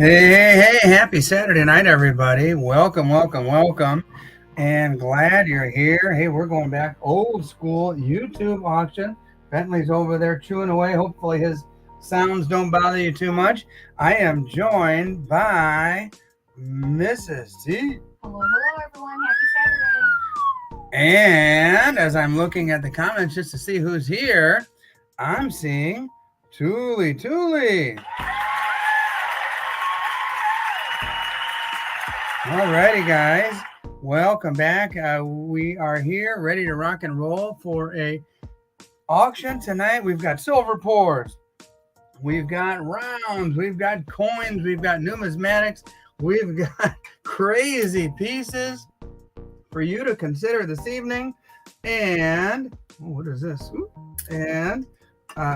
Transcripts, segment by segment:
Hey, happy Saturday night, everybody. Welcome. And glad you're here. Hey, we're going back old school YouTube auction. Bentley's over there chewing away. Hopefully his sounds don't bother you too much. I am joined by Mrs. T. Hello, everyone. Happy Saturday. And as I'm looking at the comments just to see who's here, I'm seeing Tuli. Alrighty, guys, welcome back. We are here ready to rock and roll for a auction tonight. We've got silver pours, we've got rounds, we've got coins, we've got numismatics, we've got crazy pieces for you to consider this evening. And what is this? And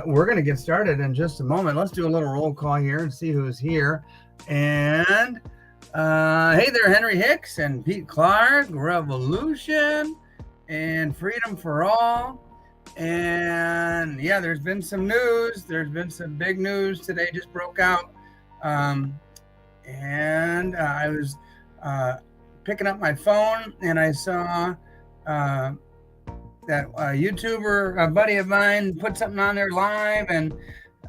we're going to get started in just a moment. Let's do a little roll call here and see who's here. And hey there, Henry Hicks and Pete Clark, Revolution and Freedom for All. And yeah, there's been some news. There's been some big news today, just broke out. And I was picking up my phone and I saw that YouTuber, a buddy of mine, put something on there live. And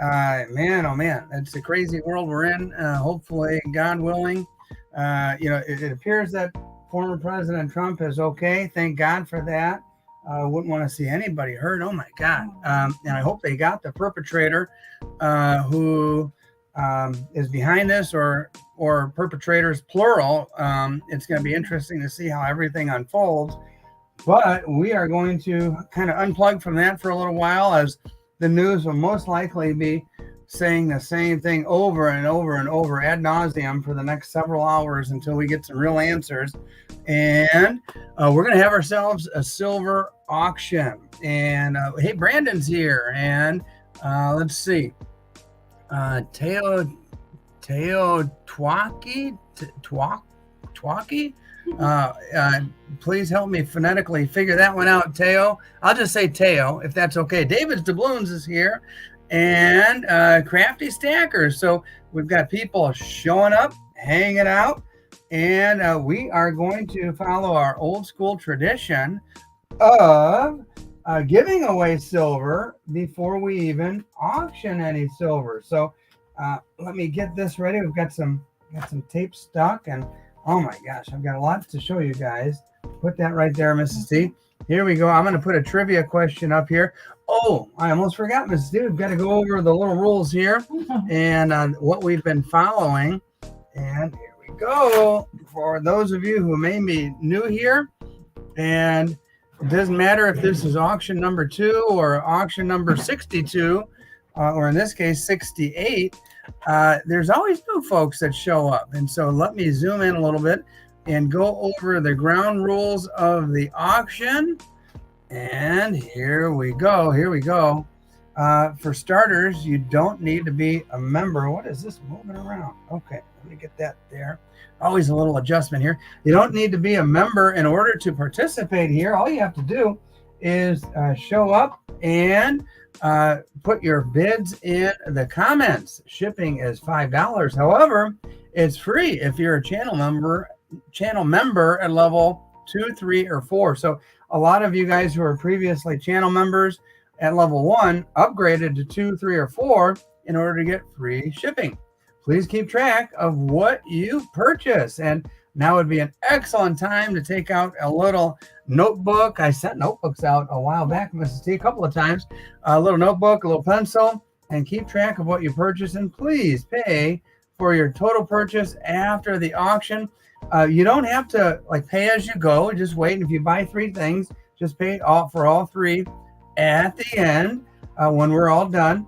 man, oh man, it's a crazy world we're in. Hopefully, God willing, it appears that former President Trump is okay. Thank God for that. Wouldn't want to see anybody hurt. Oh my God. And I hope they got the perpetrator who is behind this, or perpetrators plural. It's going to be interesting to see how everything unfolds. But we are going to kind of unplug from that for a little while, as the news will most likely be saying the same thing over and over ad nauseum for the next several hours until we get some real answers. And we're going to have ourselves a silver auction. And hey, Brandon's here. And let's see. Teo Twaki? Please help me phonetically figure that one out, Teo. I'll just say Teo, if that's okay. David Doubloons is here, and Crafty Stackers. So we've got people showing up, hanging out, and we are going to follow our old school tradition of giving away silver before we even auction any silver. So let me get this ready. We've got some tape stuck, and oh my gosh, I've got a lot to show you guys. Put that right there, Mrs. T. Here we go. I'm going to put a trivia question up here. Oh, I almost forgot, Mrs. T. We've got to go over the little rules here and what we've been following. And here we go. For those of you who may be new here, and it doesn't matter if this is auction number 2 or auction number 62, or in this case, 68, there's always new folks that show up. And so let me zoom in a little bit and go over the ground rules of the auction. And here we go. For starters, you don't need to be a member. What is this moving around? Okay, let me get that there. Always a little adjustment here. You don't need to be a member in order to participate here. All you have to do is show up and put your bids in the comments. Shipping is $5. However, it's free if you're a channel member at level 2, 3, or 4. So a lot of you guys who are previously channel members at level 1 upgraded to 2, 3, or 4 in order to get free shipping. Please keep track of what you purchase. And now would be an excellent time to take out a little notebook. I sent notebooks out a while back, Mrs. T, a couple of times. A little notebook, a little pencil, and keep track of what you purchase. And please pay for your total purchase after the auction. You don't have to pay as you go. Just wait. And if you buy 3 things, just pay for all 3 at the end when we're all done.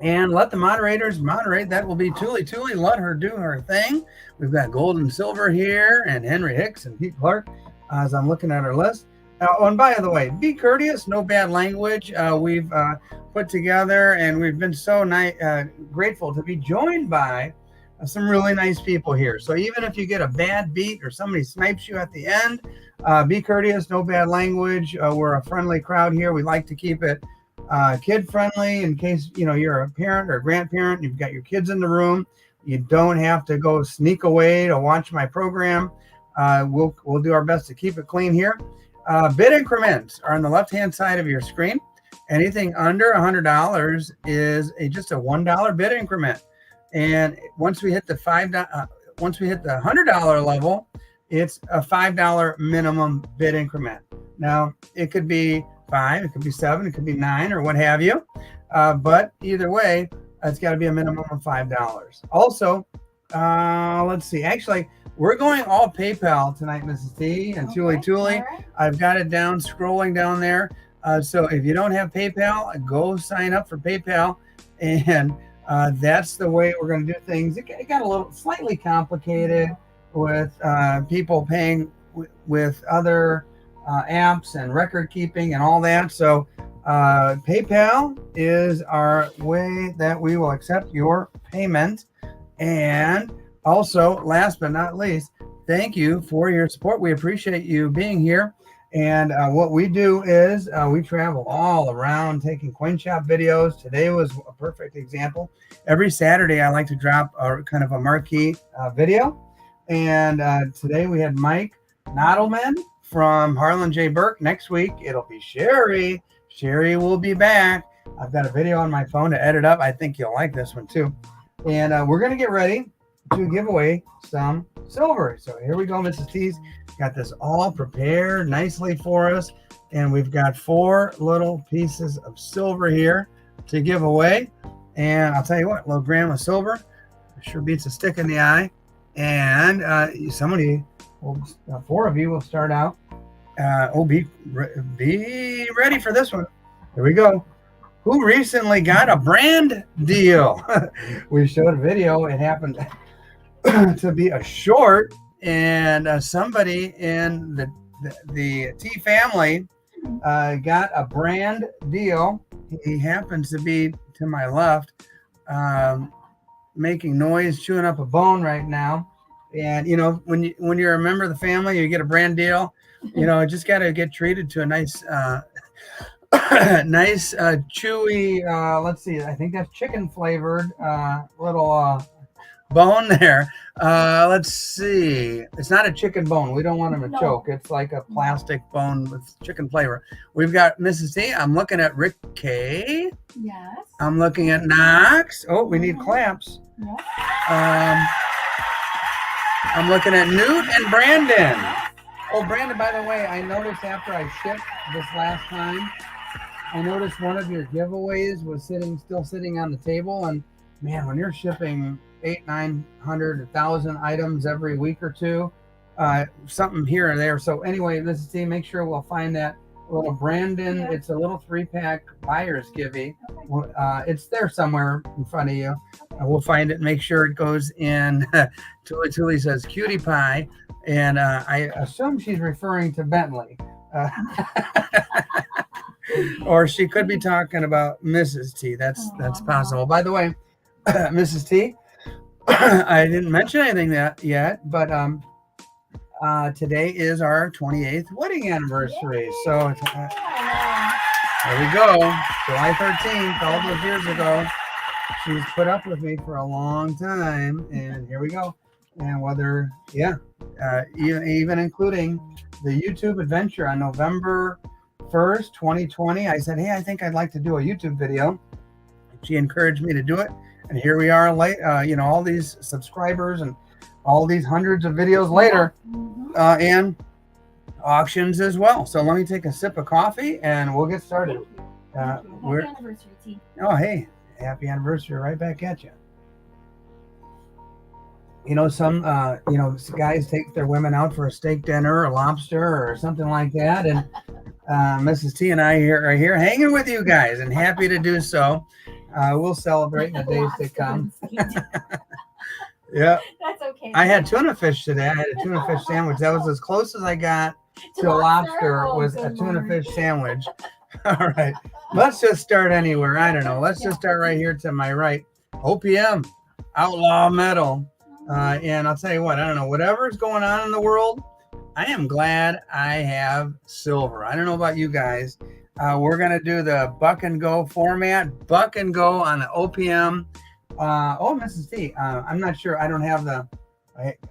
And let the moderators moderate. That will be Tuli. Let her do her thing. We've got gold and silver here, and Henry Hicks and Pete Clark as I'm looking at our list. And by the way, be courteous, no bad language. We've put together, and we've been so grateful to be joined by some really nice people here. So even if you get a bad beat or somebody snipes you at the end, be courteous, no bad language. We're a friendly crowd here. We like to keep it kid friendly in case you're a parent or a grandparent, you've got your kids in the room. You don't have to go sneak away to watch my program. We'll do our best to keep it clean here. Bid increments are on the left-hand side of your screen. Anything under $100 is just a $1 bid increment. And once we hit the $100 level, it's a $5 minimum bid increment. Now, it could be 5, it could be 7, it could be 9, or what have you. But either way, it's got to be a minimum of $5. Also, let's see. Actually, we're going all PayPal tonight, Mrs. T and Tuli. Right. I've got it down, scrolling down there. So if you don't have PayPal, go sign up for PayPal. And that's the way we're going to do things. It got a little slightly complicated with people paying with other apps and record keeping and all that. So PayPal is our way that we will accept your payment. And also, last but not least, thank you for your support. We appreciate you being here. And what we do is we travel all around taking coin shop videos. Today was a perfect example. Every Saturday, I like to drop a kind of a marquee video. And today we had Mike Nodelman from Harlan J. Burke. Next week, it'll be Sherry. Sherry will be back. I've got a video on my phone to edit up. I think you'll like this one too. And we're going to get ready to give away some silver. So here we go, Mrs. T's. Got this all prepared nicely for us. And we've got 4 little pieces of silver here to give away. And I'll tell you what, a little gram of silver sure beats a stick in the eye. And somebody, 4 of you will start out. Be ready for this one. Here we go. Who recently got a brand deal? We showed a video. It happened to be a short, and somebody in the T family got a brand deal. He happens to be to my left, making noise, chewing up a bone right now. And you know, when you're a member of the family, you get a brand deal. You know, just got to get treated to a nice, nice chewy. Let's see, I think that's chicken flavored little bone there. Let's see. It's not a chicken bone. We don't want him to choke. It's like a plastic bone with chicken flavor. We've got Mrs. T. I'm looking at Rick K. Yes. I'm looking at Knox. Oh, we need claps. Yes. I'm looking at Newt and Brandon. Oh, Brandon, by the way, I noticed after I shipped this last time, I noticed one of your giveaways was still sitting on the table. And man, when you're shipping 800, 900, 1,000 items every week or two, something here or there. So anyway, this is make sure we'll find that little Brandon. Yeah. It's a little 3-pack buyer's givey. Okay. It's there somewhere in front of you. We'll find it. Make sure it goes in. Tuli says cutie pie. And I assume she's referring to Bentley. Or she could be talking about Mrs. T. That's possible. By the way, Mrs. T, I didn't mention anything yet, but today is our 28th wedding anniversary. Yay! So there we go. July 13th, all those years ago. She's put up with me for a long time. And here we go. And whether, even including the YouTube adventure on November 1st, 2020, I said, hey, I think I'd like to do a YouTube video. She encouraged me to do it. And here we are, all these subscribers and all these hundreds of videos later, and auctions as well. So let me take a sip of coffee and we'll get started. Happy anniversary, T. Oh, hey, happy anniversary right back at you. You know, some guys take their women out for a steak dinner or lobster or something like that. And Mrs. T and I are here hanging with you guys and happy to do so. We'll celebrate in the days to come. Yeah. That's okay. I had tuna fish today. I had a tuna fish sandwich. That was as close as I got to a lobster was a tuna fish sandwich. All right. Let's just start anywhere. I don't know. Let's just start right here to my right. OPM, Outlaw Metal. And I'll tell you what, I don't know, whatever's going on in the world, I am glad I have silver. I don't know about you guys. We're going to do the buck and go format, buck and go on the OPM Mrs. T, I'm not sure. I don't have I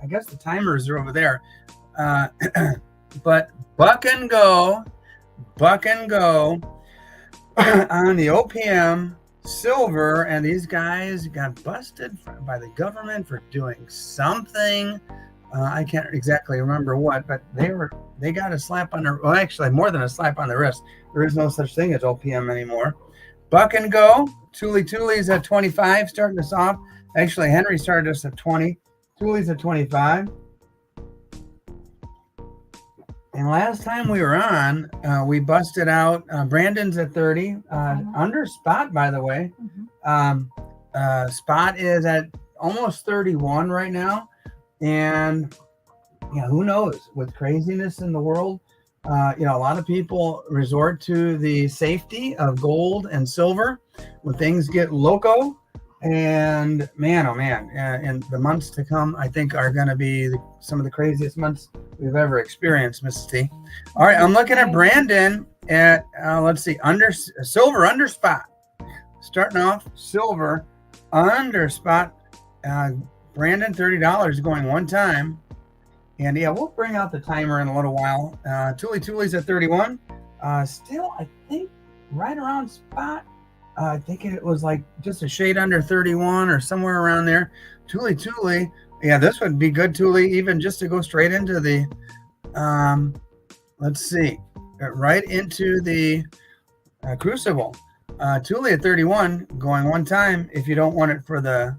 guess the timers are over there. But buck and go on the OPM silver, and these guys got busted by the government for doing something. I can't exactly remember what, but they got a slap on their, well, actually more than a slap on the wrist. There is no such thing as OPM anymore. Buck and go. Thule's at 25, starting us off. Actually, Henry started us at 20. Thule's at 25. And last time we were on, we busted out. Brandon's at 30. Under spot, by the way. Spot is at almost 31 right now. And yeah, who knows? With craziness in the world, a lot of people resort to the safety of gold and silver when things get loco. And man, oh man, and the months to come, I think, are going to be some of the craziest months we've ever experienced, Mrs. T. All right, I'm looking at Brandon at, let's see, silver under spot. Starting off, silver under spot. Brandon, $30 going one time. And yeah, we'll bring out the timer in a little while. Thule's at 31. Still, I think, right around spot. I think it was like just a shade under 31 or somewhere around there. Thule. Yeah, this would be good, Thule, even just to go straight into the, let's see, right into the crucible. Thule at 31, going one time if you don't want it for the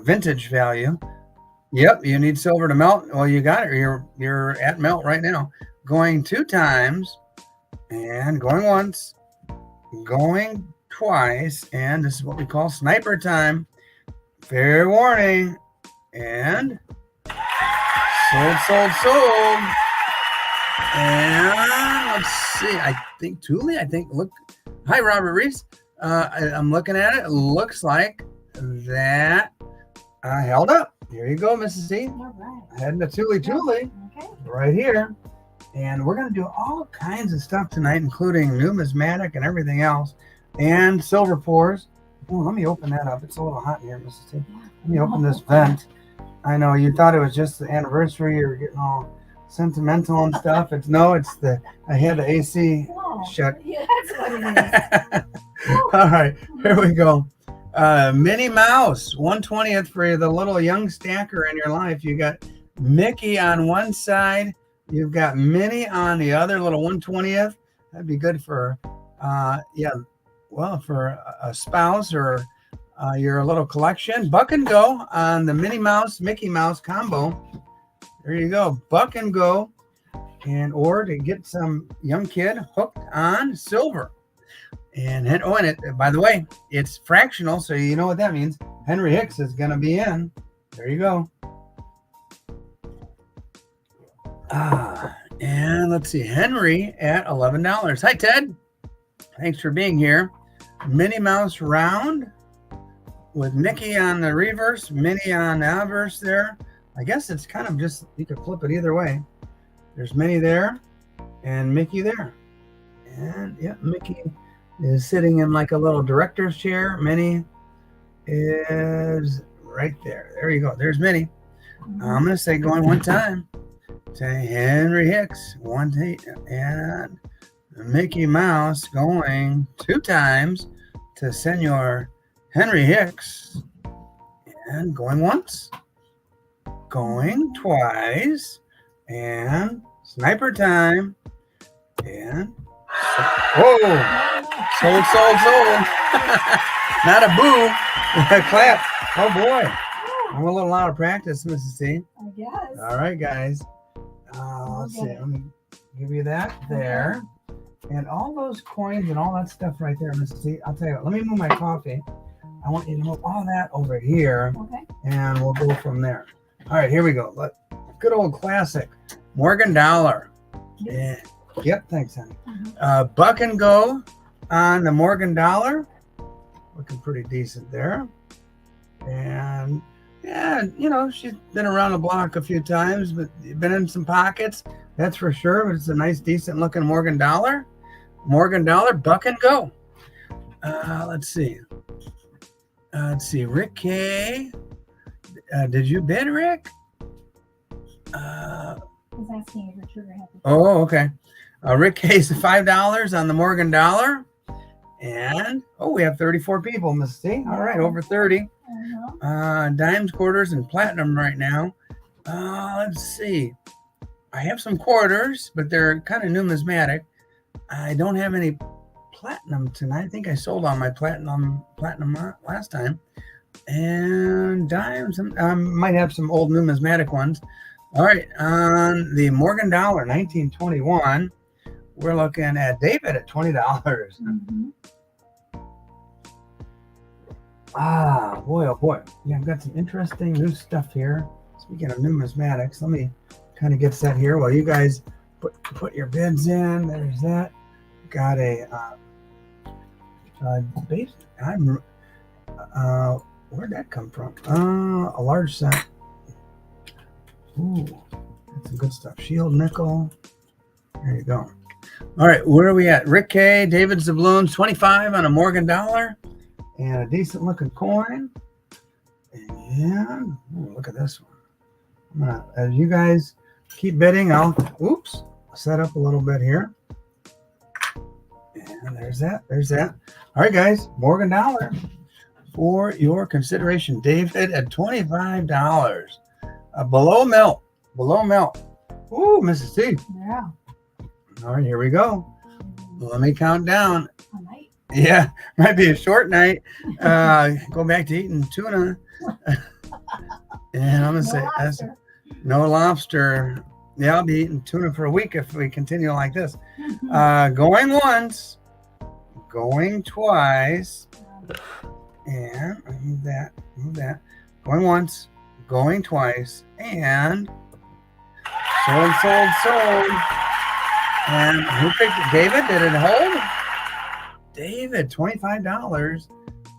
vintage value. Yep, you need silver to melt. Well, you got it. You're at melt right now. Going two times. And going once, going twice, and this is what we call sniper time. Fair warning. And sold. And let's see. I think Thule, look. Hi, Robert Reese. I'm looking at it. It looks like that held up. Here you go, Mrs. C. All right. Heading to Thule. Okay. Right here. And we're going to do all kinds of stuff tonight, including numismatic and everything else, and silver pours. Oh, let me open that up. It's a little hot in here, Mrs. T. Let me open this vent. I know you thought it was just the anniversary. You're getting all sentimental and stuff. I had the AC shut. Yeah, that's what it is. All right, here we go. Minnie Mouse, 1/20th for the little young stacker in your life. You got Mickey on one side. You've got Minnie on the other, little 1/20th. That'd be good for, for a spouse or your little collection. Buck and go on the Minnie Mouse, Mickey Mouse combo. There you go, buck and go. Or to get some young kid hooked on silver. And by the way, it's fractional, so you know what that means. Henry Hicks is going to be in. There you go. And let's see, Henry at $11. Hi, Ted. Thanks for being here. Minnie Mouse round with Mickey on the reverse, Minnie on the obverse there. I guess it's kind of just, you could flip it either way. There's Minnie there and Mickey there. And yeah, Mickey is sitting in like a little director's chair. Minnie is right there. There you go. There's Minnie. I'm going to say going one time. Say Henry Hicks, and Mickey Mouse going two times to Senor Henry Hicks, and going once, going twice, and sniper time, and sold. Not a boo, a clap. Oh boy, I'm a little out of practice, Mrs. C. I guess. All right, guys. Let's see. Let me give you that there. And all those coins and all that stuff right there, Mrs. C. I'll tell you what, let me move my coffee. I want you to move all that over here. Okay. And we'll go from there. All right, here we go. Good old classic. Morgan dollar. Yeah. Yep, thanks, honey. Buck and go on the Morgan dollar. Looking pretty decent there. And yeah, she's been around the block a few times, but been in some pockets, that's for sure. But it's a nice, decent looking Morgan dollar. Morgan dollar, buck and go. Let's see. Let's see, Rick K. Did you bid, Rick? He's asking if your trigger happy. Oh, okay. Rick K is $5 on the Morgan dollar. And, we have 34 people, Mrs. C. All right, over 30. Dimes, quarters, and platinum right now. Let's see. I have some quarters, but they're kind of numismatic. I don't have any platinum tonight. I think I sold all my platinum last time. And dimes, I might have some old numismatic ones. All right, on the Morgan dollar, 1921, we're looking at David at $20. Mm-hmm. Boy, oh boy. Yeah, I've got some interesting new stuff here. Speaking of numismatics, let me kind of get set here while you guys put your bids in. There's that. Got a base. Where'd that come from? A large set. Ooh, that's some good stuff. Shield nickel. There you go. All right, where are we at? Rick K, David Zabloons, 25 on a Morgan dollar, and a decent looking coin. And look at this one. I'm gonna, as you guys keep bidding, I'll set up a little bit here. And there's that. There's that. All right, guys, Morgan dollar for your consideration. David at $25. Below melt. Ooh, Mrs. C. Yeah. All right, here we go. Let me count down. A night. Yeah, might be a short night. Go back to eating tuna. And I'm gonna say no lobster. Yeah, I'll be eating tuna for a week if we continue like this. Going once, going twice, and move that. Going once, going twice, and sold. And who picked it? David, did it hold? David, $25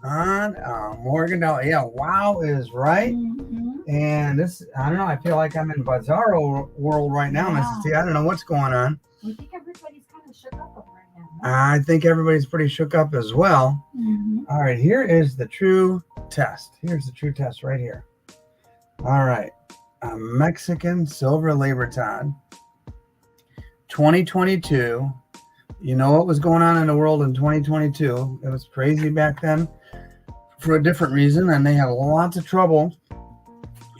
on Morgan dollar. Yeah, wow is right. Mm-hmm. And this, I don't know, I feel like I'm in Bizarro world right now, Mrs. T. I don't know what's going on. I think everybody's kind of shook up over it now. I think everybody's pretty shook up as well. Mm-hmm. All right, here is the true test. Here's the true test right here. All right, a Mexican silver Libertad, 2022. You know what was going on in the world in 2022? It was crazy back then for a different reason, and they had lots of trouble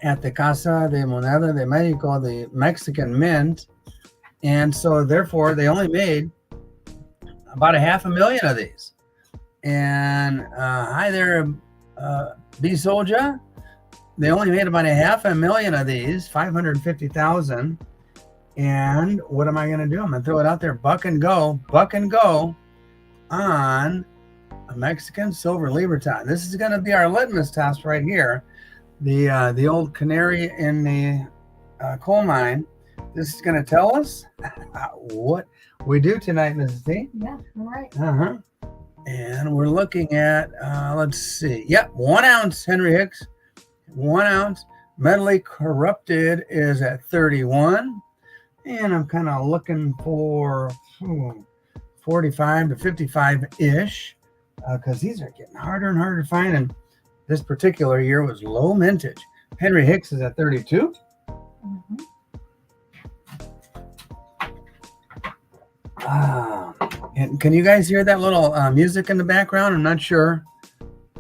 at the Casa de Moneda de Mexico, the Mexican mint, and so therefore they only made about 500,000 of these. And hi there, B Soldier. They only made about 500,000 of these, 550,000. And what am I going to do? I'm going to throw it out there, buck and go on a Mexican silver Libertad. This is going to be our litmus test right here. The old canary in the coal mine. This is going to tell us what we do tonight, Mrs. T. Yeah, all right. And we're looking at, let's see. Yep, 1 ounce, Henry Hicks. 1 ounce. Metally corrupted is at 31. And I'm kind of looking for 45 to 55-ish because these are getting harder and harder to find. And this particular year was low mintage. Henry Hicks is at 32. Mm-hmm. And can you guys hear that little music in the background? I'm not sure.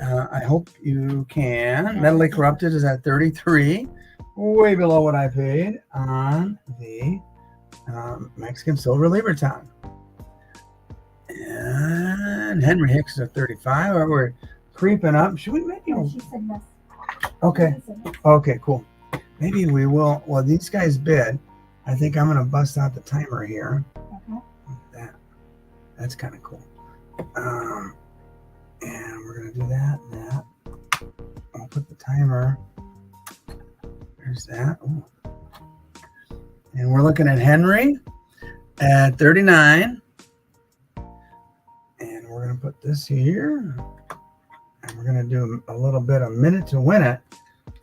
I hope you can. Metally corrupted is at 33. Way below what I paid on the Mexican silver Libertad. And Henry Hicks is at 35. We're creeping up. Should we maybe? She said yes. Okay. She said yes. Okay, cool. Maybe we will. Well, these guys bid. I think I'm going to bust out the timer here. Okay. That's kind of cool. And we're going to do that. I'll put the timer. There's that. Ooh. And we're looking at Henry at 39. And we're going to put this here. And we're going to do a little bit a minute to win it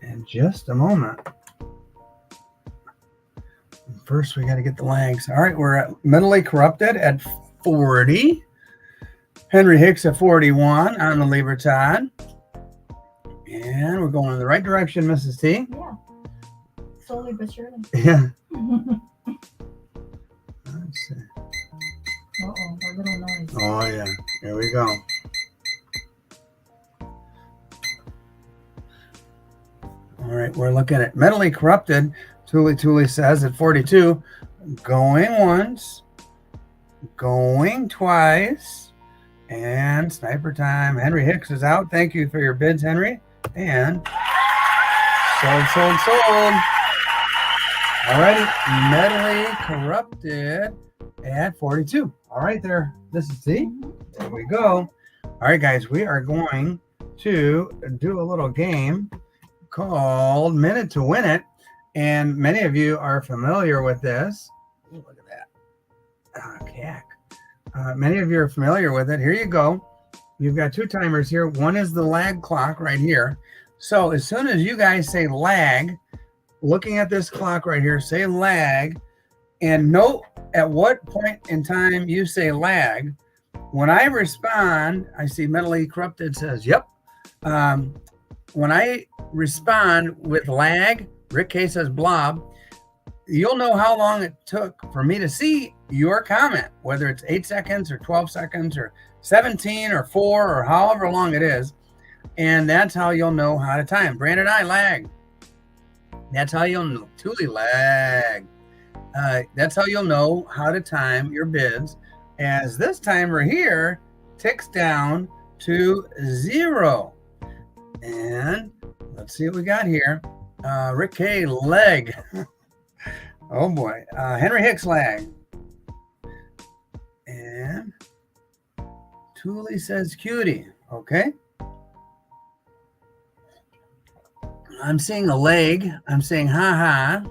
in just a moment. First, we got to get the legs. All right, we're at mentally corrupted at 40. Henry Hicks at 41 on the Libertad. And we're going in the right direction, Mrs. T. Yeah. Slowly but surely. Yeah. Let's see. Uh-oh, a little noise. Oh, yeah. Here we go. All right, we're looking at mentally corrupted. Tuli says at 42. Going once. Going twice. And sniper time. Henry Hicks is out. Thank you for your bids, Henry. And sold. All righty. Mentally corrupted at 42. All right there. This is T. There we go. All right, guys. We are going to do a little game called Minute to Win It. And many of you are familiar with this. Ooh, look at that. Cack. Many of you are familiar with it. Here you go. You've got two timers here. One is the lag clock right here. So as soon as you guys say lag, looking at this clock right here, say lag, and note at what point in time you say lag. When I respond, I see mentally corrupted says, yep. When I respond with lag, Rick K says blob, you'll know how long it took for me to see your comment, whether it's 8 seconds or 12 seconds or 17 or 4 or however long it is. And that's how you'll know how to time. Brandon, I lag. That's how you'll know. Tuli lag. That's how you'll know how to time your bids, as this timer here ticks down to 0. And let's see what we got here. Rick K leg. Oh boy. Henry Hicks lag. And Tuli says cutie. Okay. I'm seeing a leg. I'm saying ha.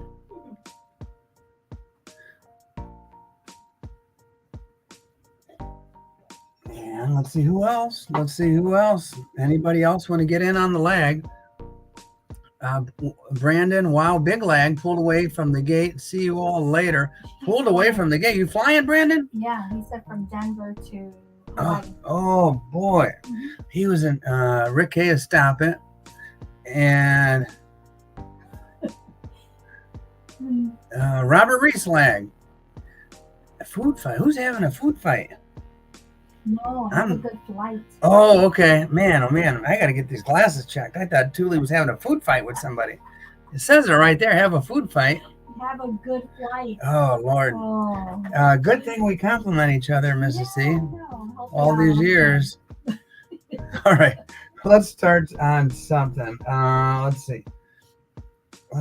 And let's see who else. Anybody else want to get in on the lag? Brandon, wow, big lag, pulled away from the gate. See you all later. Pulled away from the gate. You flying, Brandon? Yeah, he said from Denver to Hawaii. Oh boy. Mm-hmm. He was in Rick K is stopping. And Robert Reese lag. A food fight. Who's having a food fight? No, I have a good flight. Oh, okay. Man, I got to get these glasses checked. I thought Tuli was having a food fight with somebody. It says it right there, have a food fight. Have a good flight. Oh, Lord. Oh. Good thing we compliment each other, Mrs. C. No, all these years. All right. Let's start on something. Let's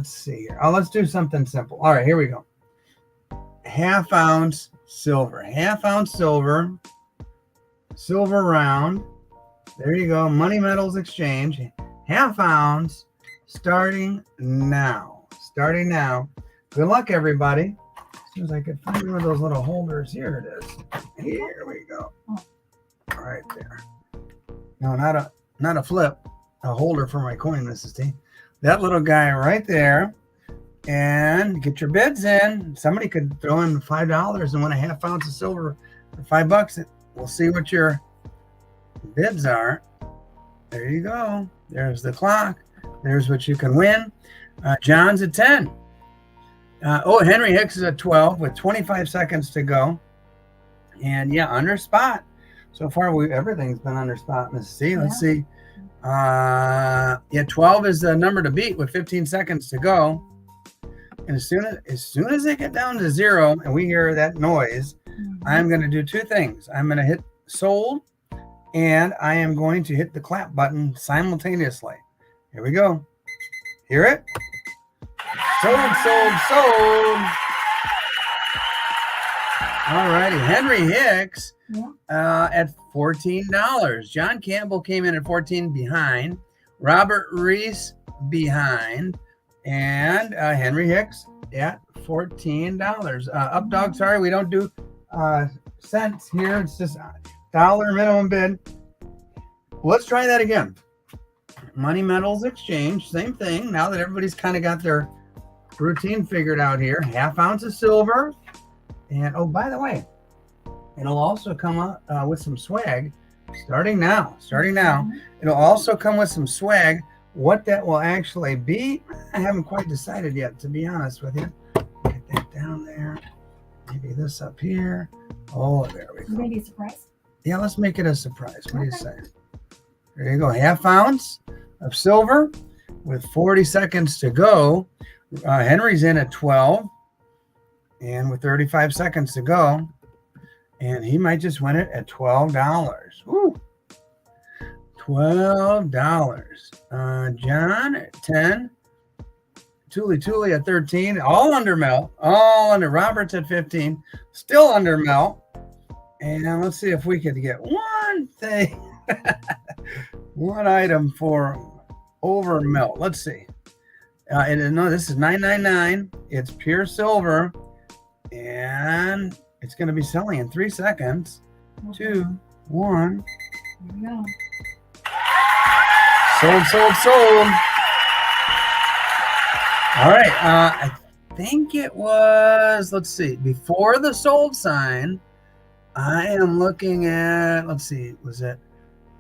see here. Let's do something simple. All right, here we go. Half ounce silver. Silver round. There you go. Money Metals Exchange. Half ounce. Starting now. Good luck, everybody. As soon as I could find one of those little holders. Here it is. Here we go. Right there. No, not a flip. A holder for my coin, Mrs. T. That little guy right there. And get your bids in. Somebody could throw in $5 and win a half ounce of silver for $5. We'll see what your bids are. There you go. There's the clock. There's what you can win. John's at 10. Henry Hicks is at 12 with 25 seconds to go. And yeah, under spot. So far, everything's been under spot, Mrs. C. Let's see. 12 is the number to beat with 15 seconds to go. And as soon as they get down to 0 and we hear that noise, I'm going to do two things. I'm going to hit sold, and I am going to hit the clap button simultaneously. Here we go. Hear it? Sold. All righty. Henry Hicks at $14. John Campbell came in at 14 behind. Robert Reese behind. And Henry Hicks at $14. Up dog, sorry, we don't do cents here. It's just $1 minimum bid. Let's try that again. Money Metals Exchange, same thing. Now that everybody's kind of got their routine figured out here. Half ounce of silver. And, oh, by the way, it'll also come up with some swag. Starting now. It'll also come with some swag. What that will actually be, I haven't quite decided yet, to be honest with you. Get that down there. Maybe this up here. Oh, there we go. Maybe a surprise? Yeah, let's make it a surprise. What do you say? There you go. 1/2 ounce of silver with 40 seconds to go. Henry's in at 12. And with 35 seconds to go. And he might just win it at $12. Woo! $12. John at 10. Tuli at 13. All under melt. All under. Robert's at 15. Still under melt. And let's see if we could get one thing. One item for over melt. Let's see. No, this is $9.99. It's pure silver. And it's going to be selling in 3 seconds. Okay. 2, 1. Here we go. Sold. All right. I think it was, let's see, before the sold sign, I am looking at, let's see, was it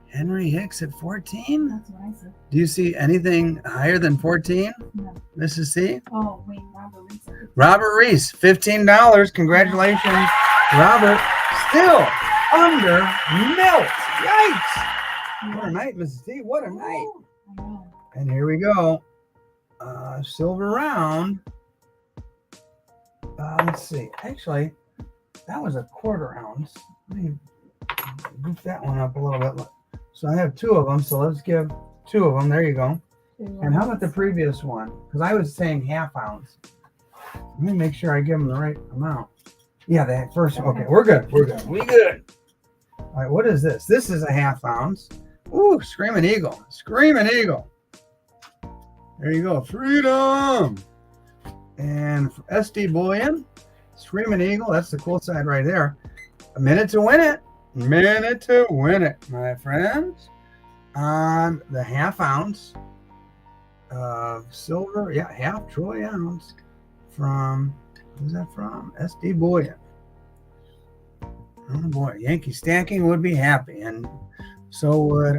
Henry Hicks at 14? That's what I said. Do you see anything higher than 14? No. Mrs. C? Oh, wait, Robert Reese. Robert Reese, $15. Congratulations, Robert. Still under melt. Yikes. What a night, Mrs. T. What a night. I know. And here we go. Silver round. Let's see. Actually, that was a 1/4 ounce. Let me goof that one up a little bit. So I have 2 of them. So let's give 2 of them. There you go. And how about the previous one? Because I was saying 1/2 ounce. Let me make sure I give them the right amount. Yeah, that first. Okay, we're good. We good. All right, what is this? This is a 1/2 ounce. Ooh, Screaming Eagle. There you go. Freedom. And for SD Bullion, Screaming Eagle. That's the cool side right there. A minute to win it. My friends. On the 1/2 ounce of silver. Yeah, 1/2 troy ounce from, who's that from? SD Bullion. Oh boy, Yankee Stacking would be happy, and so would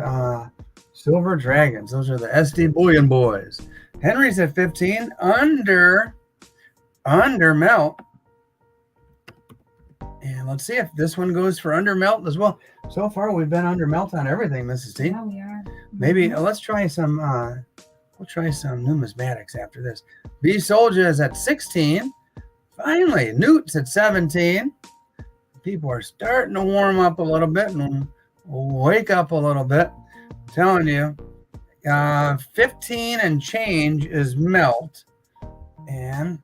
Silver Dragons. Those are the SD Bullion boys. Henry's at 15, under melt. And let's see if this one goes for under melt as well. So far, we've been under melt on everything, Mrs. T. Yeah, we are. Maybe let's try some. We'll try some numismatics after this. B Soldier is at 16. Finally, Newt's at 17. People are starting to warm up a little bit and wake up a little bit. I'm telling you, 15 and change is melt, and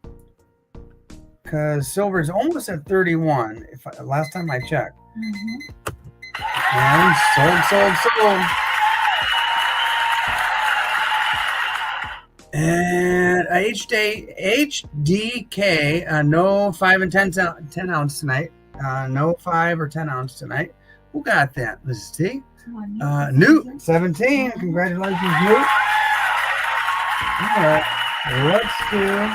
because silver is almost at 31. Last time I checked. And sold. And HDK, no 5 and 10 ounce tonight. No 5 or 10 ounce tonight. Who got that, Mrs. T? Newt, 17. Congratulations, Newt. All right, let's do.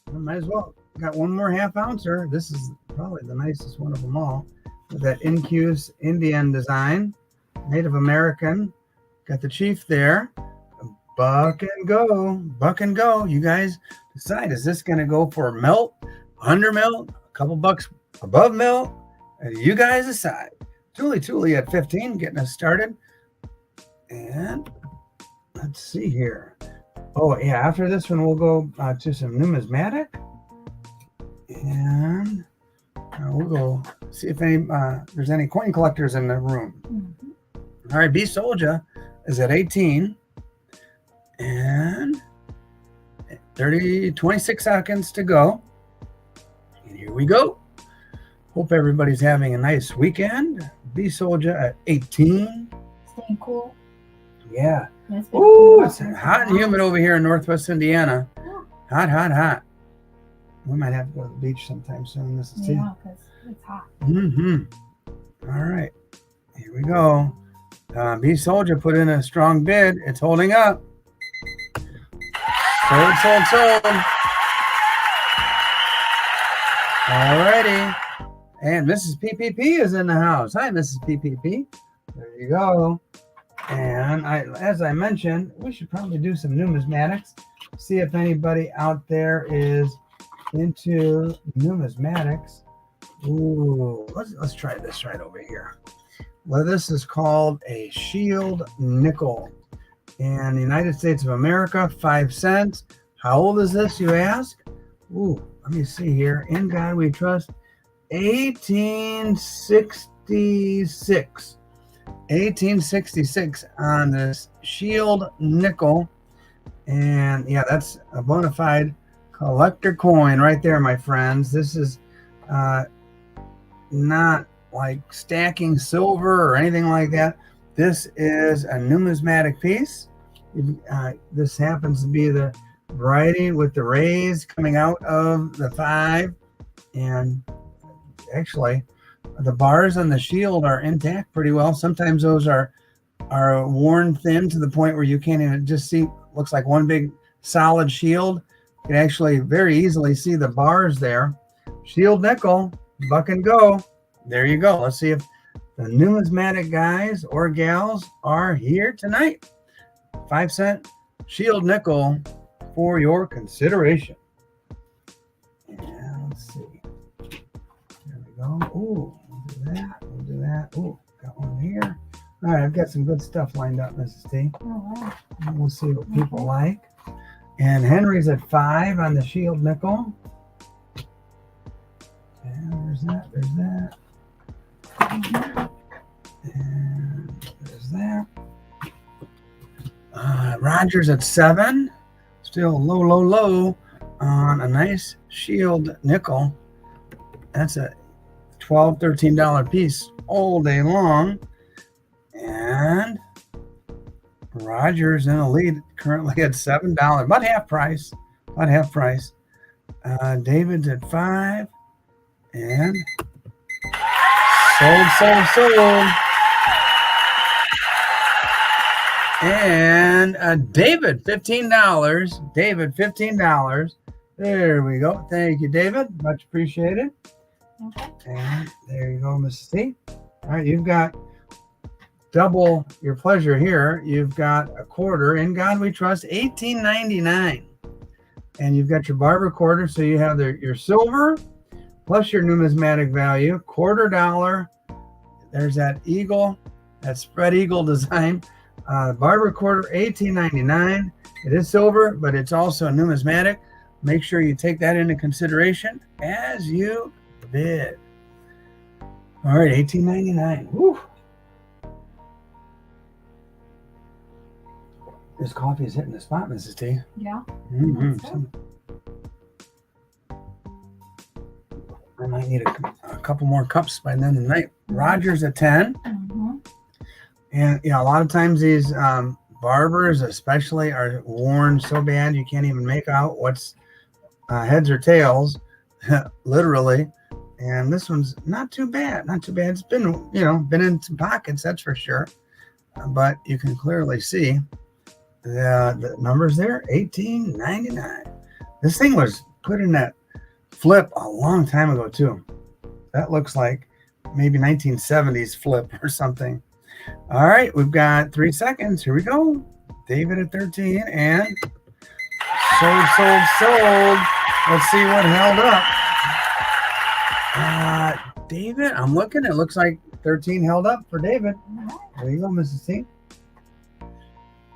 I might as well. Got one more 1/2 ouncer. This is probably the nicest one of them all. With that Incuse Indian design, Native American. Got the chief there. Buck and go. You guys decide. Is this going to go for melt, under melt, a couple bucks above melt? You guys decide. Tuli at 15, getting us started. And let's see here. Oh, yeah, after this one, we'll go to some numismatic. And we'll go see if there's any coin collectors in the room. All right, B Soldier is at 18. And 26 seconds to go. And here we go. Hope everybody's having a nice weekend. B Soldier at 18. Staying cool. Yeah. It's Ooh, it's hot and humid over here in Northwest Indiana. Hot. We might have to go to the beach sometime soon. This is yeah, because it's hot. All right. Here we go. B Soldier put in a strong bid. It's holding up. Sold. Alrighty. And Mrs. PPP is in the house. Hi, Mrs. PPP. There you go. And as I mentioned, we should probably do some numismatics. See if anybody out there is into numismatics. Ooh, let's try this right over here. Well, this is called a shield nickel. In the United States of America, 5 cents. How old is this, you ask? Ooh, let me see here. In God we trust. 1866. 1866 on this shield nickel. And yeah, that's a bona fide collector coin right there, my friends. This is not like stacking silver or anything like that. This is a numismatic piece. This happens to be the variety with the rays coming out of the 5. And actually, the bars on the shield are intact pretty well. Sometimes those are worn thin to the point where you can't even just see. Looks like one big solid shield. You can actually very easily see the bars there. Shield nickel, buck and go. There you go. Let's see if the numismatic guys or gals are here tonight. 5 cent shield nickel for your consideration. And let's see. There we go. Ooh, we'll do that. We'll do that. Ooh, got one here. All right, I've got some good stuff lined up, Mrs. T. Oh, wow. And we'll see what people like. And Henry's at 5 on the shield nickel. And there's that. There's that. And there's that. Roger's at 7. Still low on a nice shield nickel. That's a $12, $13 piece all day long. And Roger's in the lead currently at $7, about half price. David's at 5. And sold. And David, $15. David, $15. There we go. Thank you, David. Much appreciated. Okay. And there you go, Mrs. T. All right, you've got double your pleasure here. You've got a quarter. In God we trust, $18.99. And you've got your barber quarter, so you have your silver plus your numismatic value, $quarter. There's that eagle, that spread eagle design. Barber quarter, $18.99. It is silver, but it's also numismatic. Make sure you take that into consideration as you bid. All right, $18.99. Woo. This coffee is hitting the spot, Mrs. T. Yeah. Mm-hmm. I might need a couple more cups by the end of the night. Roger's at 10. Mm-hmm. And a lot of times these barbers especially are worn so bad you can't even make out what's heads or tails, literally. And this one's not too bad. It's been, been in some pockets, that's for sure. But you can clearly see the numbers there, $18.99. This thing was put in that flip a long time ago too. That looks like maybe 1970s flip or something. All right, we've got 3 seconds. Here we go. David at 13 and sold. Let's see what held up. David, I'm looking. It looks like 13 held up for David. There you go, Mrs. T.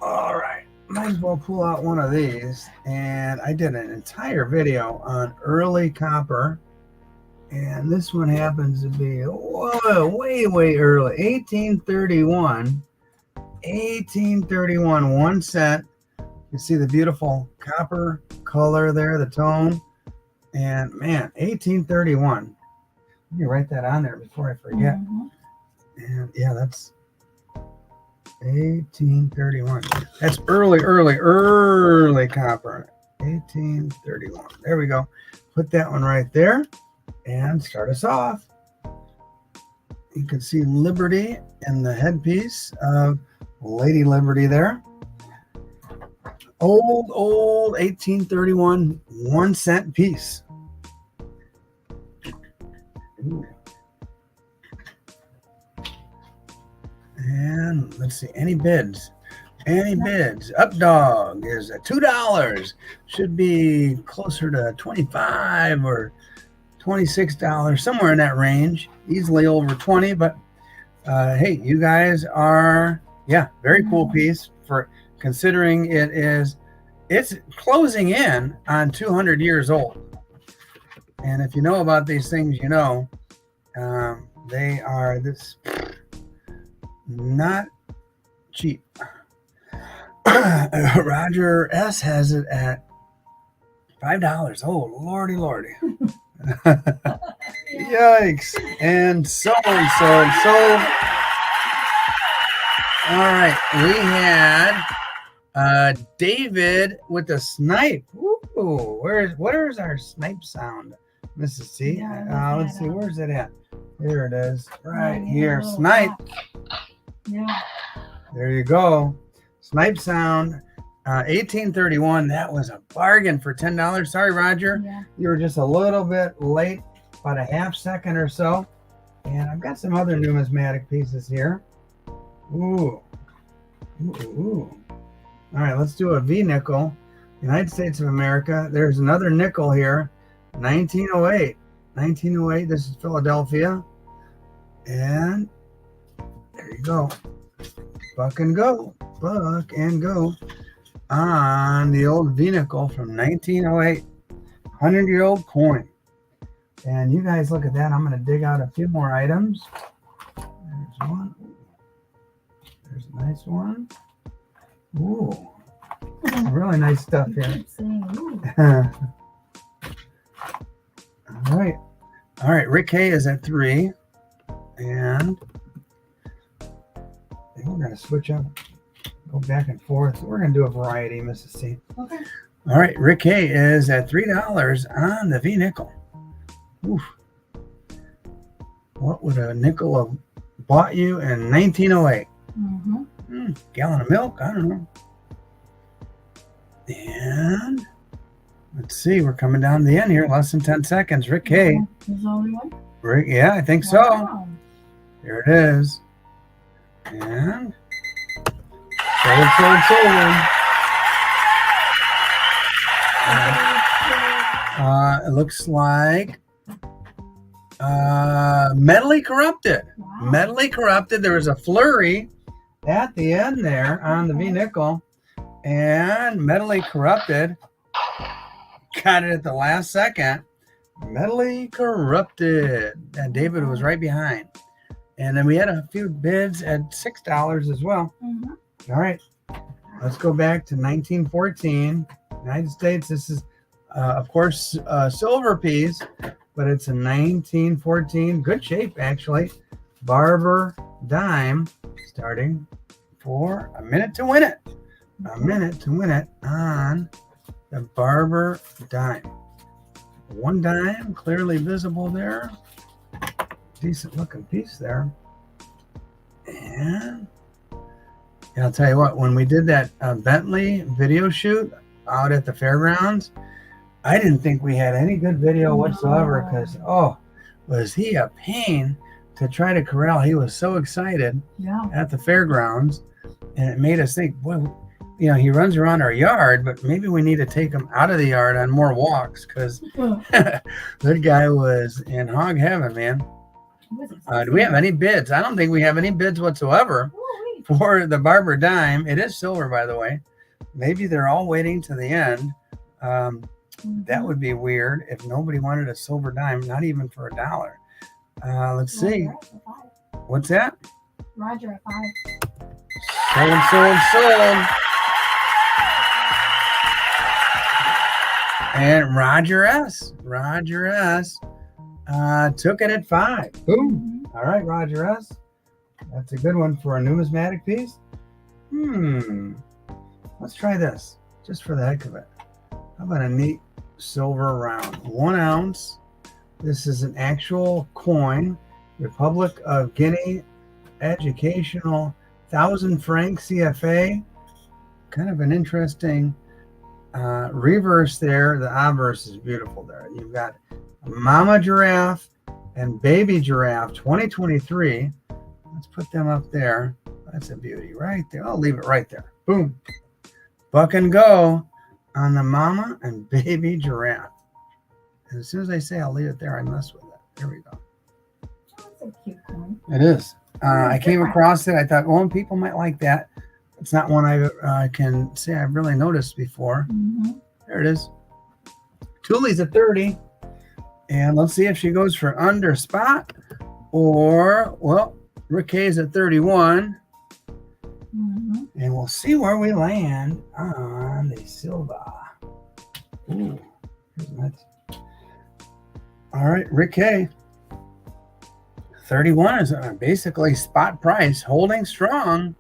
All right, might as well pull out one of these. And I did an entire video on early copper. And this one happens to be way early, 1831. 1831, 1 cent. You see the beautiful copper color there, the tone. And man, 1831. Let me write that on there before I forget. Mm-hmm. And yeah, that's 1831. That's early copper. 1831. There we go. Put that one right there. And start us off. You can see Liberty in the headpiece of Lady Liberty there. Old 1831 1 cent piece. Ooh. And let's see, any bids? Any bids? Up dog is at $2. Should be closer to $25 or $26, somewhere in that range. Easily over 20, but hey, you guys are, yeah, very cool piece for considering it's closing in on 200 years old. And if you know about these things, you know, they are this not cheap. Roger S has it at $5. Oh, lordy. Yikes. And sold. All right. We had David with the snipe. Ooh, where's our snipe sound? Mrs. C. Yeah, Let's see, where's it at? Here it is. Right here. Snipe. Yeah. There you go. Snipe sound. 1831. That was a bargain for $10. Sorry, Roger. Yeah. You were just a little bit late, about a half second or so. And I've got some other numismatic pieces here. Ooh. All right, let's do a V nickel. United States of America. There's another nickel here. 1908. 1908. This is Philadelphia. And there you go. Buck and go on the old V nickel from 1908. 100-year-old coin. And you guys look at that. I'm going to dig out a few more items. There's one. There's a nice one. Ooh. Some really nice stuff here. All right. Rick Hay is at 3. And we're going to switch up, go back and forth. We're going to do a variety, Mrs. C. Okay. All right. Rick Hay is at $3 on the V nickel. Oof. What would a nickel have bought you in 1908? Gallon of milk? I don't know. And let's see, we're coming down to the end here. Less than 10 seconds. Rick Hay. There's only one? Rick, yeah, I think so. Here it is. And sold. It looks like metally corrupted. Wow. Metally corrupted. There was a flurry at the end there on the V nickel, and metally corrupted. Got it at the last second. Metally corrupted. And David was right behind. And then we had a few bids at $6 as well. All right. Let's go back to 1914. United States. This is, of course, a silver piece, but it's a 1914. Good shape, actually. Barber dime, starting for a minute to win it. A minute to win it on the Barber dime. One dime, clearly visible there. Decent looking piece there. And I'll tell you what, when we did that Bentley video shoot out at the fairgrounds, I didn't think we had any good video whatsoever because, was he a pain to try to corral. He was so excited at the fairgrounds, and it made us think, boy, you know, he runs around our yard, but maybe we need to take him out of the yard on more walks because that guy was in hog heaven, man. Do we have any bids? I don't think we have any bids whatsoever for the Barber dime. It is silver, by the way. Maybe they're all waiting to the end. That would be weird if nobody wanted a silver dime, not even for $1. Let's see. What's that? Roger at 5. Sold. And Roger S. Took it at 5. Boom. All right, Roger S. That's a good one for a numismatic piece. Let's try this, just for the heck of it. How about a neat silver round? 1 ounce. This is an actual coin. Republic of Guinea educational 1,000 franc CFA. Kind of an interesting reverse there. The obverse is beautiful there. You've got Mama Giraffe and Baby Giraffe 2023. Let's put them up there. That's a beauty right there. I'll leave it right there. Boom. Buck and go on the mama and baby giraffe. And as soon as I say I'll leave it there, I mess with it. There we go. That's a cute coin. It is. I came across it. I thought, well, people might like that. It's not one I can say I've really noticed before. There it is. Tully's at 30. And let's see if she goes for under spot or, well, Rick K's at 31. And we'll see where we land on the silver. Ooh, here's nuts. All right, Rick K. 31 is basically spot price, holding strong.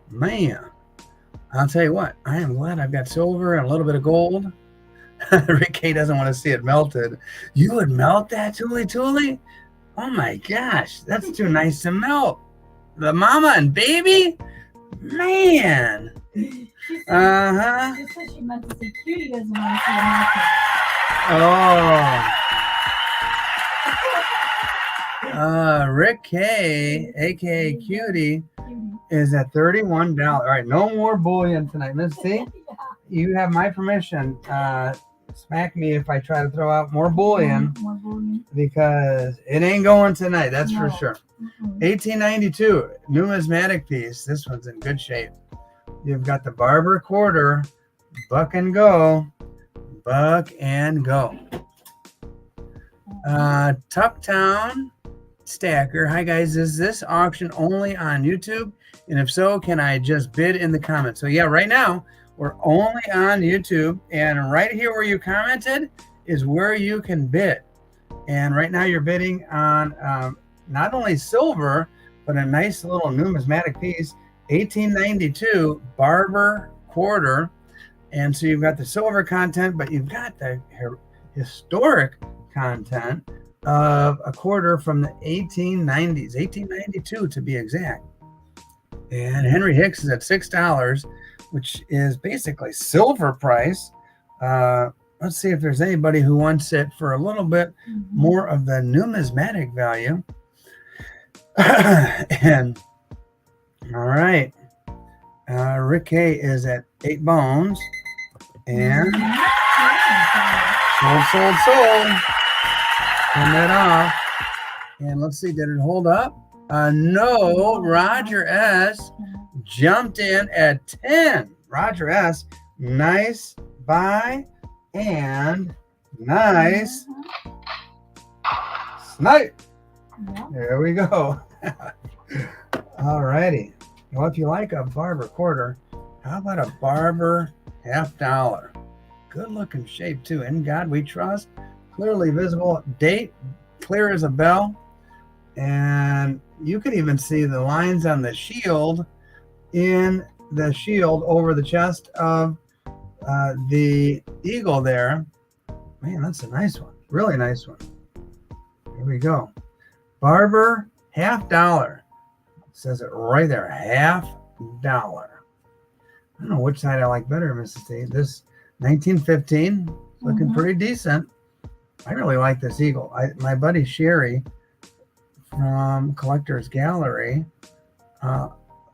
Man, I'll tell you what, I am glad I've got silver and a little bit of gold. Rick K doesn't want to see it melted. You would melt that, Tully? Oh my gosh, that's too nice to melt. The mama and baby? Man. She said she meant to say cutie doesn't want to see it melted. Rick K, aka Cutie, is at $31. All right, no more bullion tonight. Miss C, you have my permission. Smack me if I try to throw out more bullion, because it ain't going tonight. That's for sure. 1892 numismatic piece. This one's in good shape. You've got the barber quarter, buck and go, Tucktown Stacker. Hi guys, is this auction only on YouTube? And if so, can I just bid in the comments? So yeah, right now we're only on YouTube, and right here where you commented is where you can bid. And right now you're bidding on not only silver, but a nice little numismatic piece, 1892 barber quarter. And so you've got the silver content, but you've got the historic content of a quarter from the 1890s, 1892 to be exact. And Henry Hicks is at $6, which is basically silver price. Let's see if there's anybody who wants it for a little bit more of the numismatic value. And all right, Rick K is at 8 bones. And sold. Turn that off. And let's see, did it hold up? No, Roger S. jumped in at 10. Roger S. Nice buy and nice snipe. There we go. All righty. Well, if you like a barber quarter, how about a barber $50? Good looking shape too. In God we trust. Clearly visible. Date clear as a bell. And you can even see the lines on the shield in the shield over the chest of the eagle there. Man, that's a nice one. Really nice one. Here we go. Barber $50. It says it right there. $50. I don't know which side I like better, Mrs. T. This 1915 looking pretty decent. I really like this eagle. My buddy Sherry from Collector's Gallery,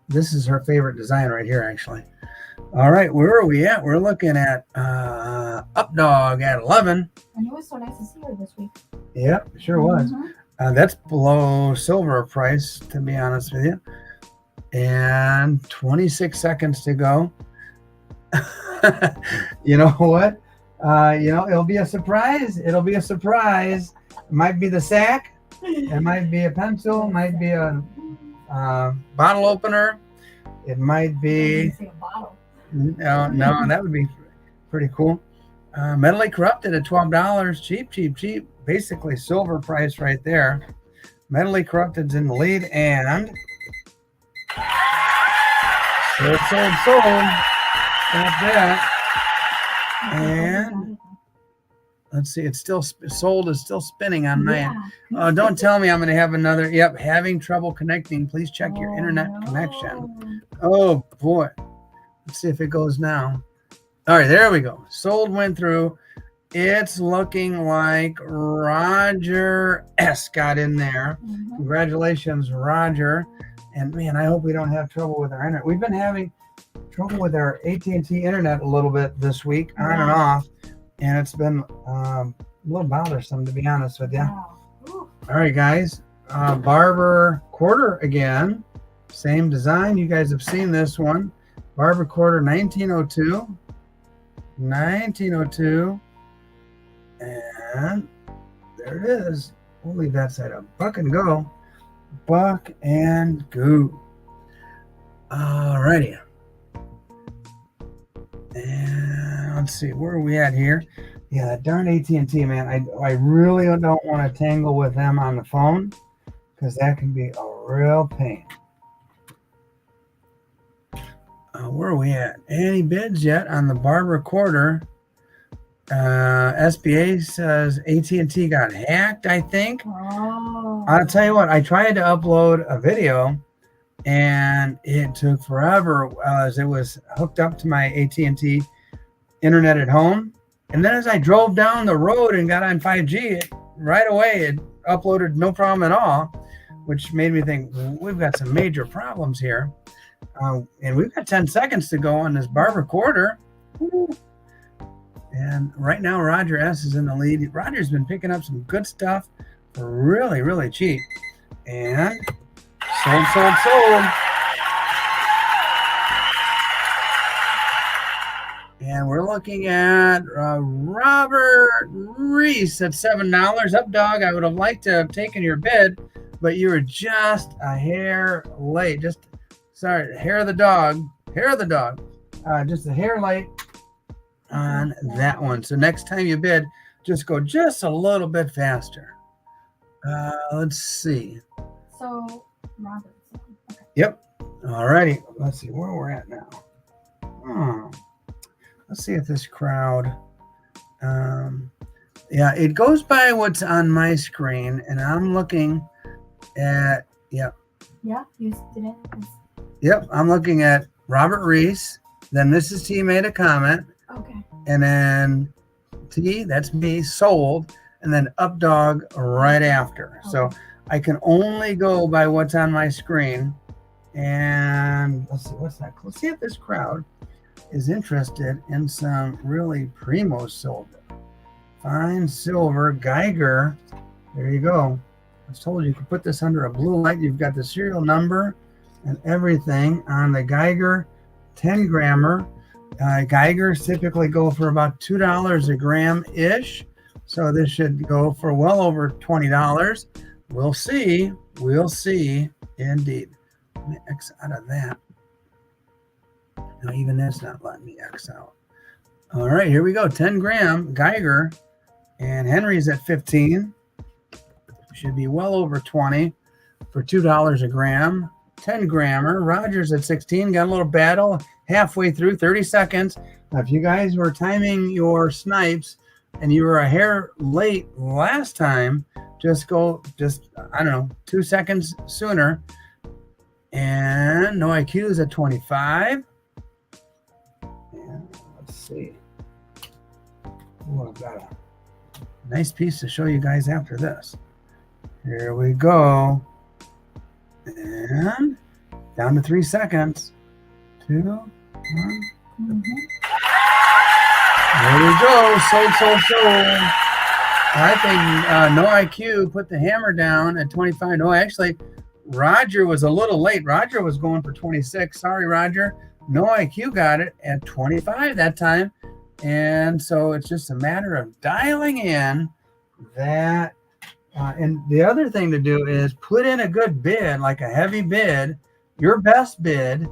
this is her favorite design right here, actually. All right, where are we at? We're looking at Updog at 11. And it was so nice to see her this week. Yep, sure was. That's below silver price, to be honest with you. And 26 seconds to go. You know what? It'll be a surprise. It'll be a surprise. It might be the sack. It might be a pencil. It might be a bottle opener. It might be. No, that would be pretty cool. Metally corrupted at $12. Cheap. Basically silver price right there. Metally corrupted's in the lead, and sold. Got that. And let's see, it's still sold is still spinning on my end. Don't tell me I'm going to have another. Yep, having trouble connecting. Please check your internet connection. Oh boy. Let's see if it goes now. All right, there we go. Sold went through. it's looking like Roger S got in there. Congratulations, Roger. And man, I hope we don't have trouble with our internet. We've been having trouble with our AT&T internet a little bit this week, on and off, and it's been a little bothersome, to be honest with you. All right, guys. Barber quarter again. Same design. You guys have seen this one. Barber quarter 1902. 1902. And there it is. We'll leave that side up. Buck and go. Buck and go. All righty. And let's see, where are we at here? Yeah, that darn AT&T, man. I really don't want to tangle with them on the phone because that can be a real pain. Where are we at? Any bids yet on the Barber quarter? SBA says AT&T got hacked, I think. I'll tell you what, I tried to upload a video and it took forever as it was hooked up to my AT&T internet at home. And then as I drove down the road and got on 5G, right away it uploaded no problem at all, which made me think we've got some major problems here. And we've got 10 seconds to go on this Barber quarter. And right now, Roger S is in the lead. Roger's been picking up some good stuff for really, really cheap. And sold. And we're looking at Robert Reese at $7. Up, dog. I would have liked to have taken your bid, but you were just a hair late. Hair of the dog. Just a hair late on that one. So next time you bid, just go just a little bit faster. Let's see. So Robert. Okay. Yep. All righty. Let's see where we're at now. Let's see if this crowd. Yeah, it goes by what's on my screen, and I'm looking at. Yeah, you did it. Yep, I'm looking at Robert Reese. Then Mrs. T made a comment. Okay. And then T, that's me, sold. And then up dog right after. Okay. So I can only go by what's on my screen. And let's see, what's that? Let's see if this crowd is interested in some really primo silver. Fine silver, Geiger. There you go. I was told you could put this under a blue light. You've got the serial number and everything on the Geiger 10 grammer. Geigers typically go for about $2 a gram ish. So this should go for well over $20. We'll see. We'll see indeed. Let me X out of that. No, even that's not letting me X out. All right, here we go. 10 gram Geiger. And Henry's at 15. Should be well over 20 for $2 a gram. 10 grammer. Rogers at 16. Got a little battle halfway through, 30 seconds. Now, if you guys were timing your snipes and you were a hair late last time, just go, I don't know, 2 seconds sooner. And no IQ is at 25. And let's see. Oh, I've got a nice piece to show you guys after this. Here we go. And down to 3 seconds. 2, 1. There we go. Sold. I think No IQ put the hammer down at 25. No, actually, Roger was a little late. Roger was going for 26. Sorry, Roger. No IQ got it at 25 that time. And so it's just a matter of dialing in that. And the other thing to do is put in a good bid, like a heavy bid, your best bid,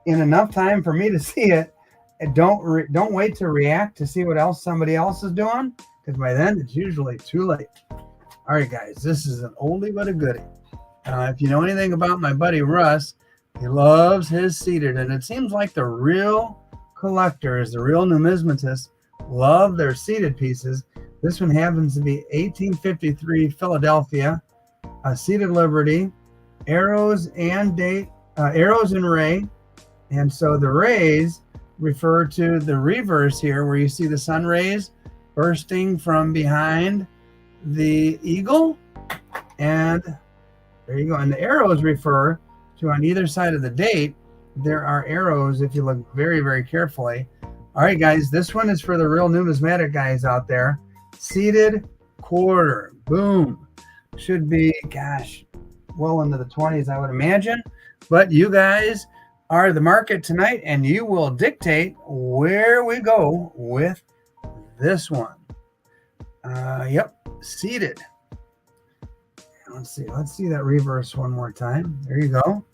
in enough time for me to see it. And don't wait to react to see what else somebody else is doing, because by then it's usually too late. All right, guys, this is an oldie but a goodie. If you know anything about my buddy Russ, he loves his seated, and it seems like the real collectors, the real numismatists, love their seated pieces. This one happens to be 1853 Philadelphia, a seated Liberty, arrows and date, arrows and ray. And so the rays refer to the reverse here, where you see the sun rays bursting from behind the eagle. And there you go. And the arrows refer to on either side of the date. There are arrows if you look very, very carefully. All right, guys, this one is for the real numismatic guys out there. Seated quarter. Boom. Should be, gosh, well into the 20s, I would imagine. But you guys are the market tonight, and you will dictate where we go with this one. Yep, seated. Let's see that reverse one more time. There you go.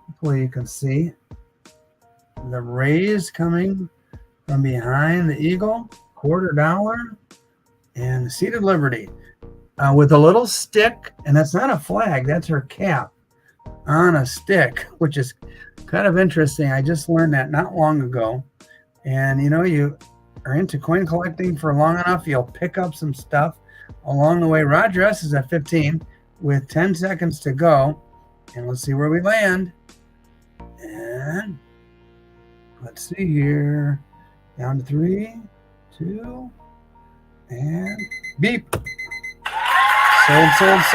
Hopefully you can see the rays coming from behind the eagle, $quarter, and the seated liberty with a little stick, and that's not a flag, that's her cap on a stick, which is kind of interesting. I just learned that not long ago. And you know, you are into coin collecting for long enough, you'll pick up some stuff along the way. Roger S is at 15 with 10 seconds to go, and let's see where we land. And let's see here, down to 3, 2, and beep. Sold.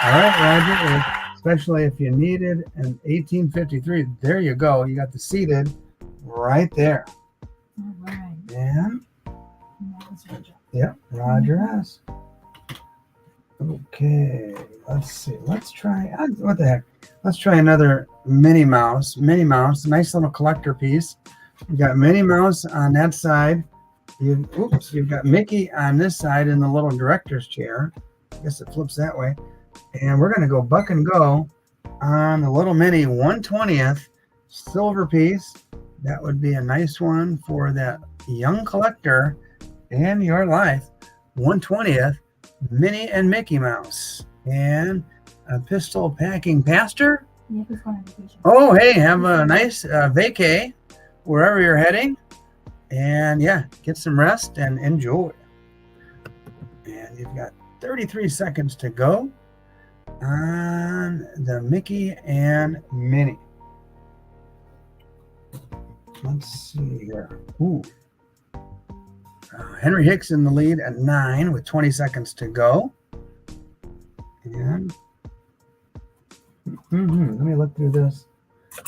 All right, Roger, especially if you needed an 1853, there you go. You got the seated right there. All right. And that was Roger. Yep, Roger S. Okay, let's see. Let's try, what the heck? Let's try another Minnie Mouse. Minnie Mouse, nice little collector piece. You got Minnie Mouse on that side. You've got Mickey on this side in the little director's chair. I guess it flips that way. And we're going to go buck and go on the little mini 1/20th silver piece. That would be a nice one for that young collector in your life. 1/20th Minnie and Mickey Mouse. And a pistol packing pastor. Yeah, he's going on vacation. Oh, hey, have a nice vacay wherever you're heading. And yeah, get some rest and enjoy. And you've got 33 seconds to go on the Mickey and Minnie. Let's see here. Ooh. Henry Hicks in the lead at 9 with 20 seconds to go. And let me look through this.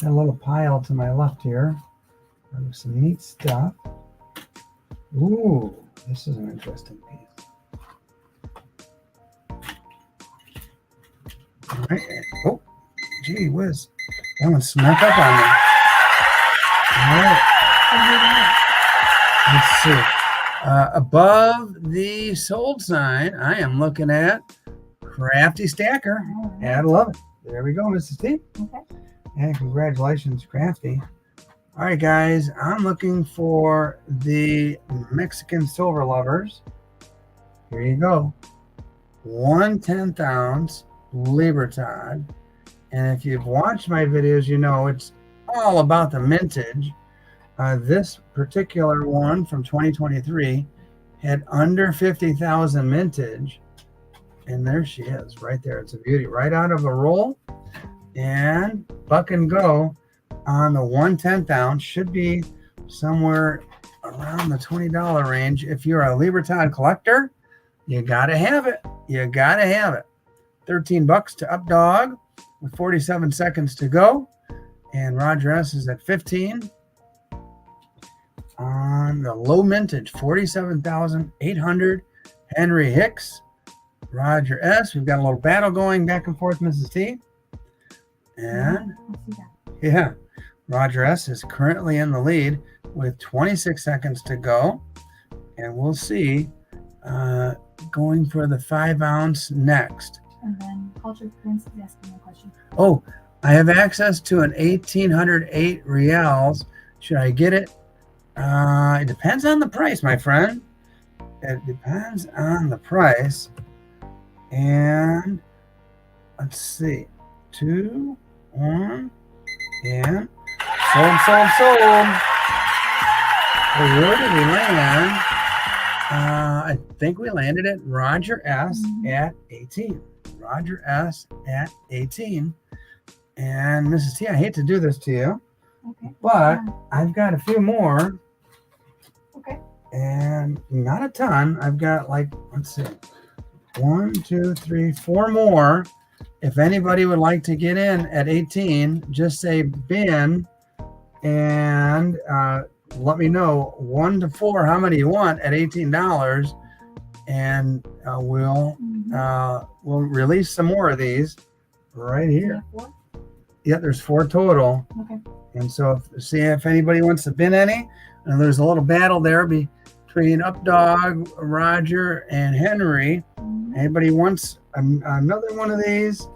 Got a little pile to my left here. Some neat stuff. Ooh, this is an interesting piece. All right. Oh, gee whiz. That one snuck up on me. All right. Let's see. Above the sold sign, I am looking at Crafty Stacker. Gotta love it. There we go, Mrs. T. Okay. And congratulations, Crafty. All right, guys, I'm looking for the Mexican Silver Lovers. Here you go. 1/10 ounce Libertad. And if you've watched my videos, you know it's all about the mintage. This particular one from 2023 had under 50,000 mintage. And there she is right there. It's a beauty right out of a roll. And buck and go on the 1/10 ounce. Should be somewhere around the $20 range. If you're a Libertad collector, you got to have it. You got to have it. $13 to up dog with 47 seconds to go. And Roger S is at 15. On the low mintage, 47,800. Henry Hicks, Roger S. We've got a little battle going back and forth, Mrs. T. And yeah, Roger S is currently in the lead with 26 seconds to go. And we'll see going for the 5 ounce next. And then Culture Prince is asking a question. Oh, I have access to an 1,808 reals. Should I get it? It depends on the price, my friend. It depends on the price. And let's see. 2, 1, and sold. Well, where did we land? I think we landed at Roger S at 18. Roger S at 18. And Mrs. T, I hate to do this to you, Okay. but I've got a few more Okay. And not a ton. I've got like, let's see, 1, 2, 3, 4 more. If anybody would like to get in at 18, just say bin and let me know 1 to 4 how many you want at $18, and we'll release some more of these right here. Yeah, there's 4 total. Okay. And so see if anybody wants to bin any. And there's a little battle there between Updog, Roger, and Henry. Anybody wants another one of these?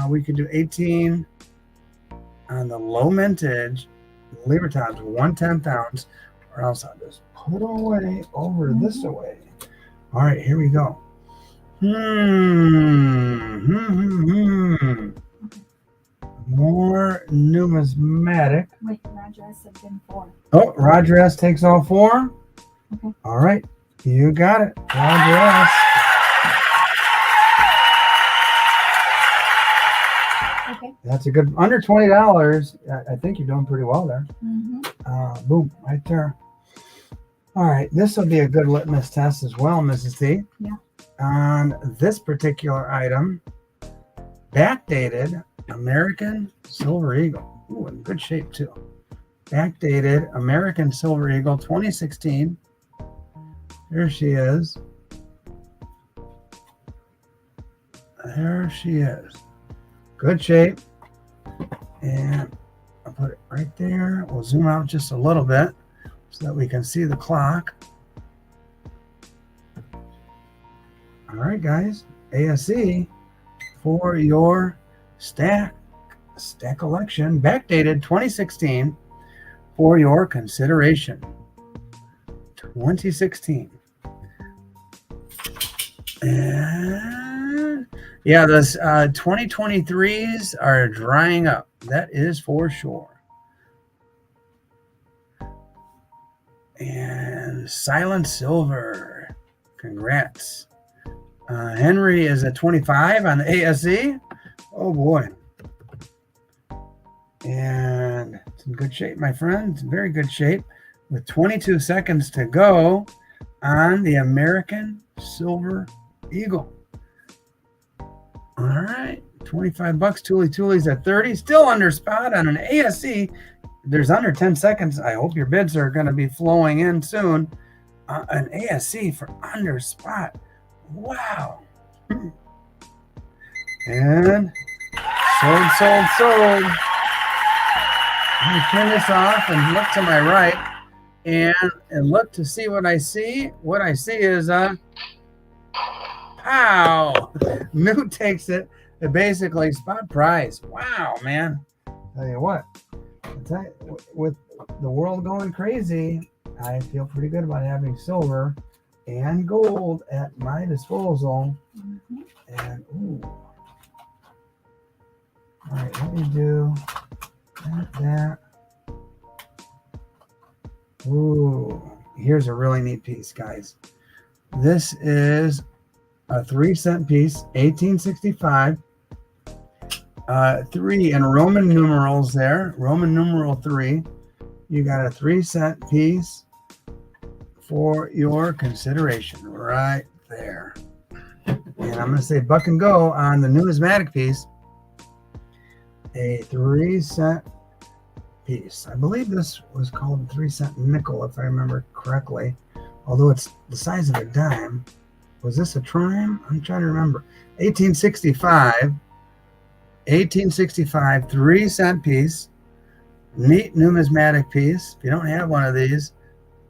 We could do 18 on the low mintage Libertons, 1/10 ounce, or else I'll just put them away over this way. All right, here we go. More numismatic. Wait, Roger S said bin 4. Oh, Roger S takes all 4. Okay. All right, you got it, Roger S. Okay. That's a good under $20. I think you're doing pretty well there. Boom, right there. All right, this will be a good litmus test as well, Mrs. T. Yeah. On this particular item, backdated American Silver Eagle. Ooh, in good shape too. Backdated American Silver Eagle 2016. There she is. There she is. Good shape. And I'll put it right there. We'll zoom out just a little bit so that we can see the clock. All right, guys. ASE for your stack collection, backdated 2016, for your consideration. 2016. And yeah, those 2023s are drying up. That is for sure. And Silent Silver. Congrats. Henry is at 25 on the ASE. Oh boy. And it's in good shape, my friend. It's in very good shape. With 22 seconds to go on the American Silver Eagle. All right. 25 bucks. Tooley's at 30. Still under spot on an ASE. There's under 10 seconds. I hope your bids are going to be flowing in soon. An ASE for under spot. Wow. And sold. Let me turn this off and look to my right and look to see what I see. What I see is pow. New takes it. Basically spot price. Wow, man. Tell you what. With the world going crazy, I feel pretty good about having silver and gold at my disposal. And ooh. All right, let me do that. Ooh, here's a really neat piece, guys. This is a 3-cent piece, 1865. 3 in Roman numerals there, Roman numeral 3. You got a 3-cent piece for your consideration right there. And I'm going to say buck and go on the numismatic piece. A 3-cent piece. I believe this was called a 3-cent nickel, if I remember correctly. Although it's the size of a dime. Was this a trime? I'm trying to remember. 1865, 3-cent piece. Neat numismatic piece. If you don't have one of these,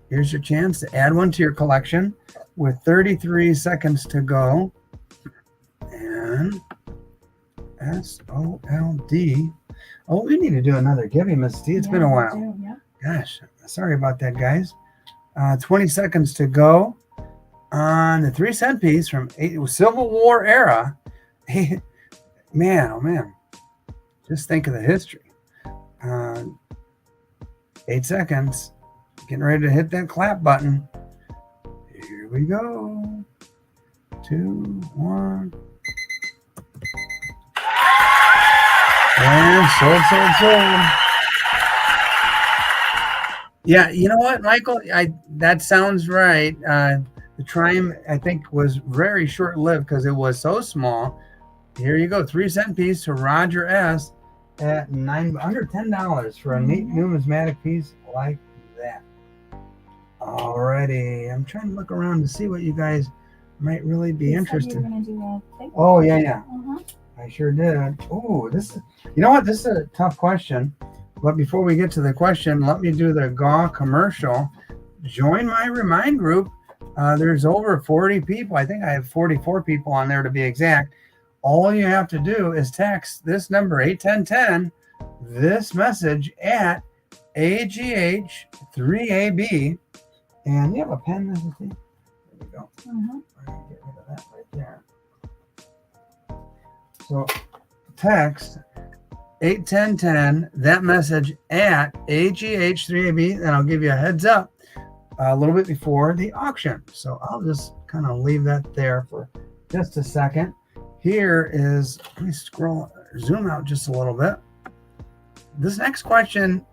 here's your chance to add one to your collection with 33 seconds to go. And SOLD. Oh, we need to do another giving, Miss T. It's been a while. Gosh, sorry about that, guys. 20 seconds to go on the 3-cent piece from Civil War era. Man, oh man. Just think of the history. 8 seconds. Getting ready to hit that clap button. Here we go. 2, 1. And sold. Yeah, you know what, Michael? That sounds right. The Triumph, I think, was very short-lived because it was so small. Here you go, 3-cent piece to Roger S. at under $10 for a neat numismatic piece like that. Alrighty, I'm trying to look around to see what you guys might really be interested. You were gonna do a thing? Oh yeah. I sure did. Oh, you know what? This is a tough question. But before we get to the question, let me do the GAW commercial. Join my Remind group. There's over 40 people. I think I have 44 people on there to be exact. All you have to do is text this number, 81010, this message at AGH3AB. And you have a pen, Mrs. T? There we go. We're going to get rid of that right there. So text 81010, that message at AGH3AB, and I'll give you a heads up a little bit before the auction. So I'll just kind of leave that there for just a second. Here is, let me zoom out just a little bit. This next question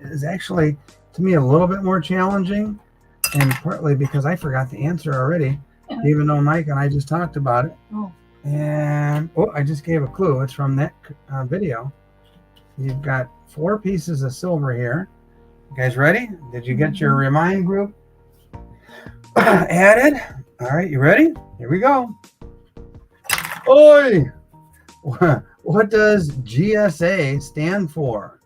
is actually, to me, a little bit more challenging, and partly because I forgot the answer already, even though Mike and I just talked about it. And I just gave a clue. It's from that video. You've got 4 pieces of silver here. You guys ready? Did you get your Remind group added? All right, you ready? Here we go. Oi! What does GSA stand for?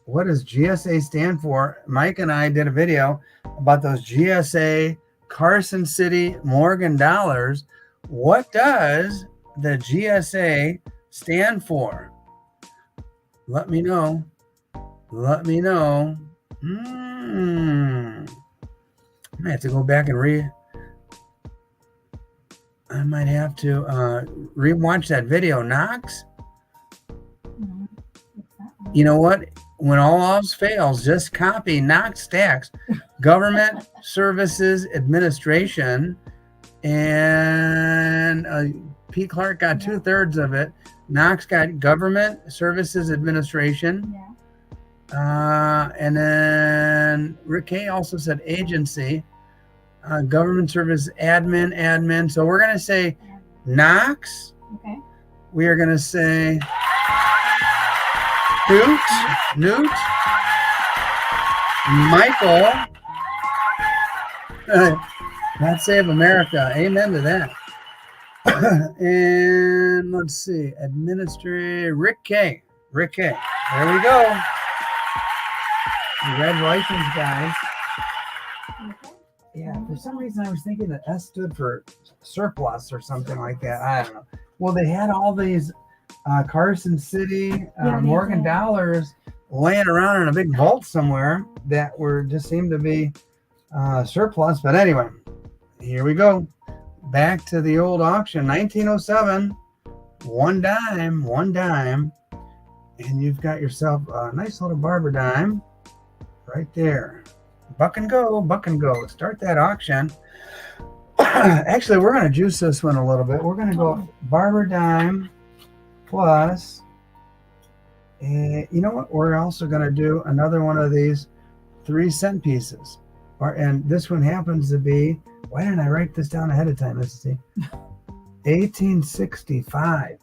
What does GSA stand for? Mike and I did a video about those GSA Carson City Morgan dollars. What does the GSA stand for? Let me know. Let me know. I might have to go back and I might have to rewatch that video. Knox? You know what? When all else fails, just copy Knox Stacks, Government Services Administration, and P. Clark got 2/3 of it. Knox got Government Services Administration. And then Rick K also said agency, government service admin. So we're going to say Knox. Okay. We are going to say Newt, Michael, God save America. Amen to that. And let's see, Administrator Rick K. There we go. Congratulations, guys. Yeah, for some reason I was thinking that S stood for surplus or something like that. I don't know. Well, they had all these Carson City Morgan dollars laying around in a big vault somewhere that just seemed to be surplus. But anyway, here we go. Back to the old auction, 1907, one dime, and you've got yourself a nice little barber dime right there. Buck and go. Start that auction. Actually, we're going to juice this one a little bit. We're going to go barber dime plus, and you know what? We're also going to do another one of these 3-cent pieces. And this one happens to be, why didn't I write this down ahead of time? Let's see. 1865. It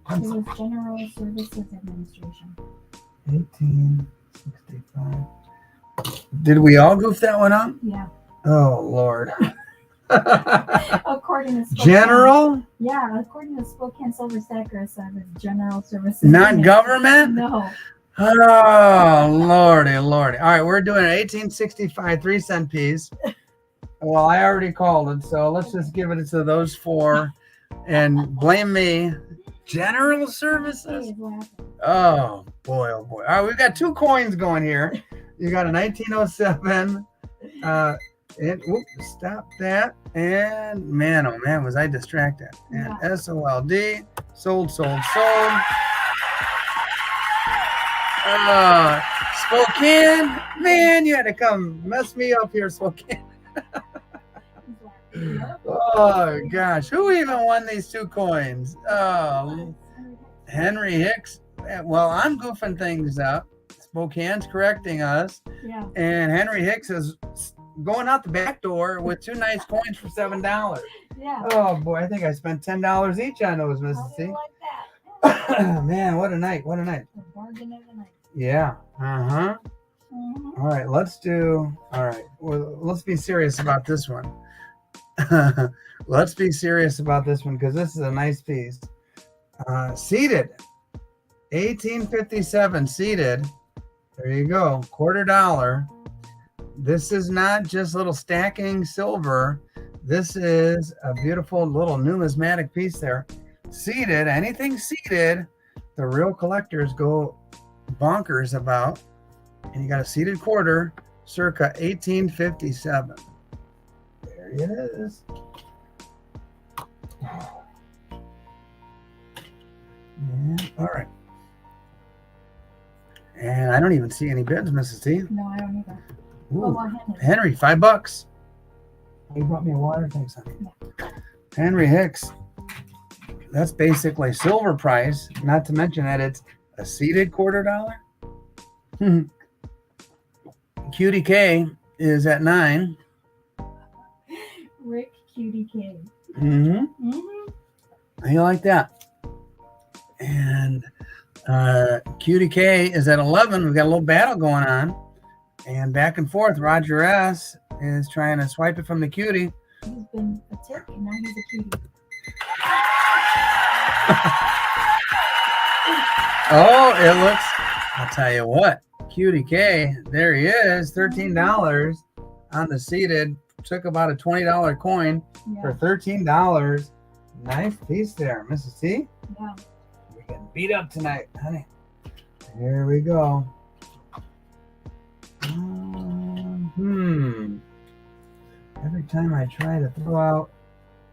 was General Services Administration. 1865. Did we all goof that one up? Yeah. Oh, Lord. According to Spokane. General? Yeah, according to Spokane Silver Stacker, it's General Services. Not government? No. Oh, Lordy. All right, we're doing an 1865 3-cent piece. Well, I already called it, so let's just give it to those 4 and blame me. General Services? Oh, boy. All right, we've got 2 coins going here. You got a 1907. And stop that. And man, oh man, was I distracted. And SOLD, sold. Spokane, man, you had to come mess me up here, Spokane. Oh gosh, who even won these 2 coins? Oh, Henry Hicks. Well, I'm goofing things up. Spokane's correcting us. Yeah. And Henry Hicks is going out the back door with 2 nice coins for $7. Yeah. Oh boy, I think I spent $10 each on those, How Mrs. do you C. like that? Man, what a night. What a night. The bargain of the night. Yeah. Uh-huh. Mhm. All right, let's be serious about this one. Let's be serious about this one because this is a nice piece. Seated. 1857 seated. There you go. $quarter. This is not just little stacking silver. This is a beautiful little numismatic piece there. Seated. Anything seated, the real collectors go bonkers about. And you got a seated quarter circa 1857. There it is. Yeah, all right. And I don't even see any bids, Mrs. T. No, I don't either. Ooh, Oh, well, Henry, $5. You brought me a water? Thanks, honey. Yeah. Henry Hicks. That's basically silver price, not to mention that it's a seated $quarter. QDK is at 9. Rick QDK. Mm-hmm. Mm-hmm. How you like that? And QDK is at 11. We've got a little battle going on. And back and forth, Roger S. is trying to swipe it from the cutie. He's been a tick, and now he's a cutie. Oh, it looks, I'll tell you what, QDK, there he is, $13 on the seated. Took about a $20 coin for $13. Nice piece there, Mrs. T. Yeah. We're getting beat up tonight, honey. Here we go. Every time I try to throw out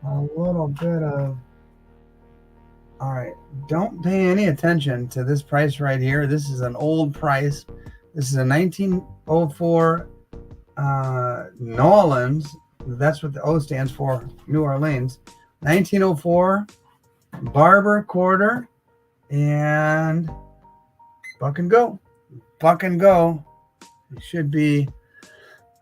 a little bit of... All right, don't pay any attention to this price right here. This is an old price. This is a 1904 New Orleans. That's what the O stands for, New Orleans. 1904 Barber quarter and buck and go. Buck and go. It should be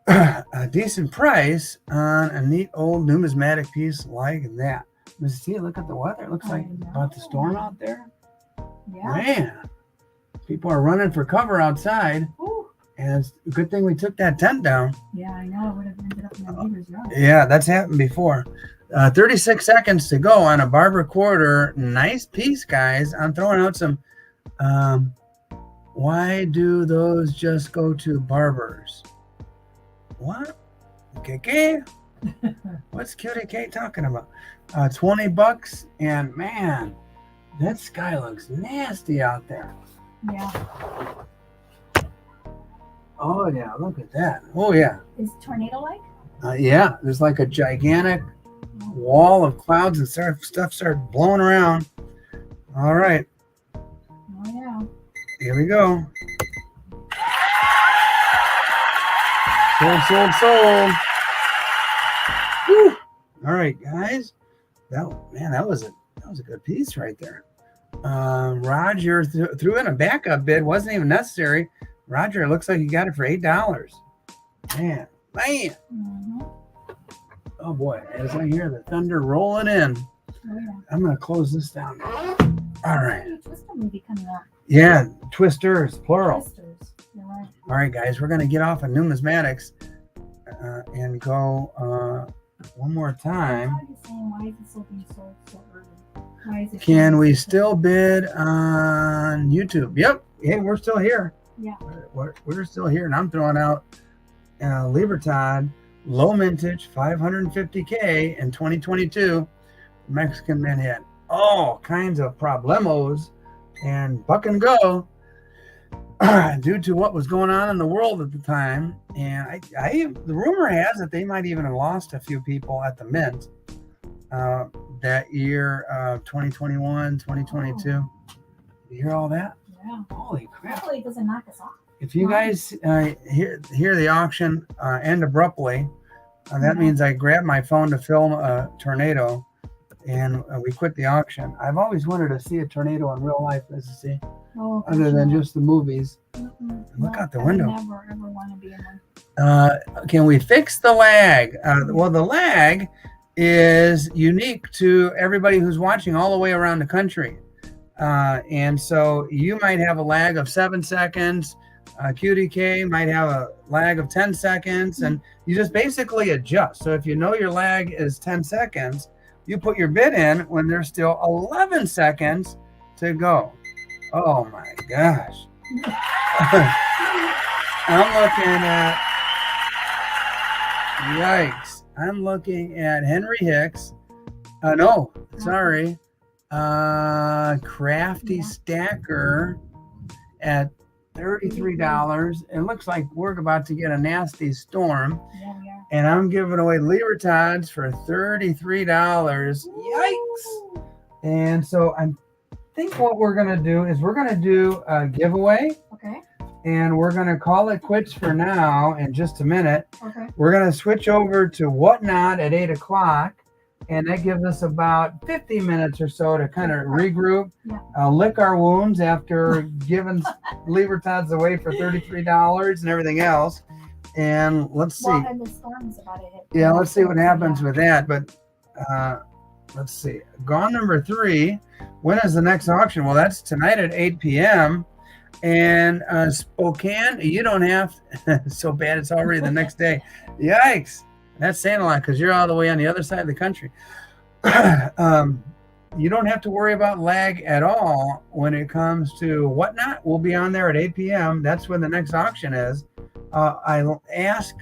a decent price on a neat old numismatic piece like that. Mrs. T, look at the weather. It looks like about to storm out there. Yeah. Man, people are running for cover outside. Ooh. And it's a good thing we took that tent down. Yeah, I know. I would have ended up in my neighbor's yard. Yeah, that's happened before. 36 seconds to go on a Barber quarter. Nice piece, guys. I'm throwing out some. Why do those just go to barbers? What? KK? What's QDK talking about? $20, and man, that sky looks nasty out there. Yeah. Oh yeah, look at that. Oh yeah. Is tornado like? Yeah, there's like a gigantic wall of clouds and stuff started blowing around. All right. Oh yeah. Here we go. Sold. Woo. All right, guys. That was a good piece right there. Roger threw in a backup bid. Wasn't even necessary. Roger, it looks like you got it for $8. Man. Mm-hmm. Oh boy, as I hear the thunder rolling in, Oh yeah. I'm gonna close this down. All right. Twister movie coming out. Yeah, twisters, plural. Twisters. You're right. All right, guys, we're gonna get off of numismatics and go one more time. Why are you saying why is it still being sold so early? Why is it? Can we still bid on YouTube? Yep. Hey, we're still here. Yeah. We're still here, and I'm throwing out Libertad low mintage 550K in 2022. Mexican men had all kinds of problemos and buck and go due to what was going on in the world at the time. And the rumor has that they might even have lost a few people at the mint that year, 2021, 2022. You hear all that? Yeah. Holy crap. Hopefully it doesn't knock us off. If you guys hear the auction end abruptly, that means I grabbed my phone to film a tornado, and we quit the auction. I've always wanted to see a tornado in real life, Mrs. C, Oh, other than just the movies. Mm-mm. Look out the I window. never ever want to be in one. Can we fix the lag? Well, the lag is unique to everybody who's watching all the way around the country. And so you might have a lag of 7 seconds. QDK might have a lag of 10 seconds, and you just basically adjust. So if you know your lag is 10 seconds, you put your bid in when there's still 11 seconds to go. Oh my gosh. I'm looking at, yikes. I'm looking at Henry Hicks. No, sorry. Crafty Stacker at $33. It looks like we're about to get a nasty storm. Yeah, we are. And I'm giving away Libertads for $33. Yikes. And so I think what we're going to do is we're going to do a giveaway. Okay. And we're going to call it quits for now in just a minute. Okay. We're going to switch over to Whatnot at 8 o'clock. And that gives us about 50 minutes or so to kind of regroup, lick our wounds after giving Libertads away for $33 and everything else. And let's see. Well, and the storm's about to hit. Yeah, let's see what happens with that. But let's see. Gone number 3. When is the next auction? Well, that's tonight at 8 p.m. And Spokane, you don't have so bad. It's already the next day. Yikes. That's saying a lot because you're all the way on the other side of the country. You don't have to worry about lag at all when it comes to Whatnot. We'll be on there at 8 p.m. That's when the next auction is. I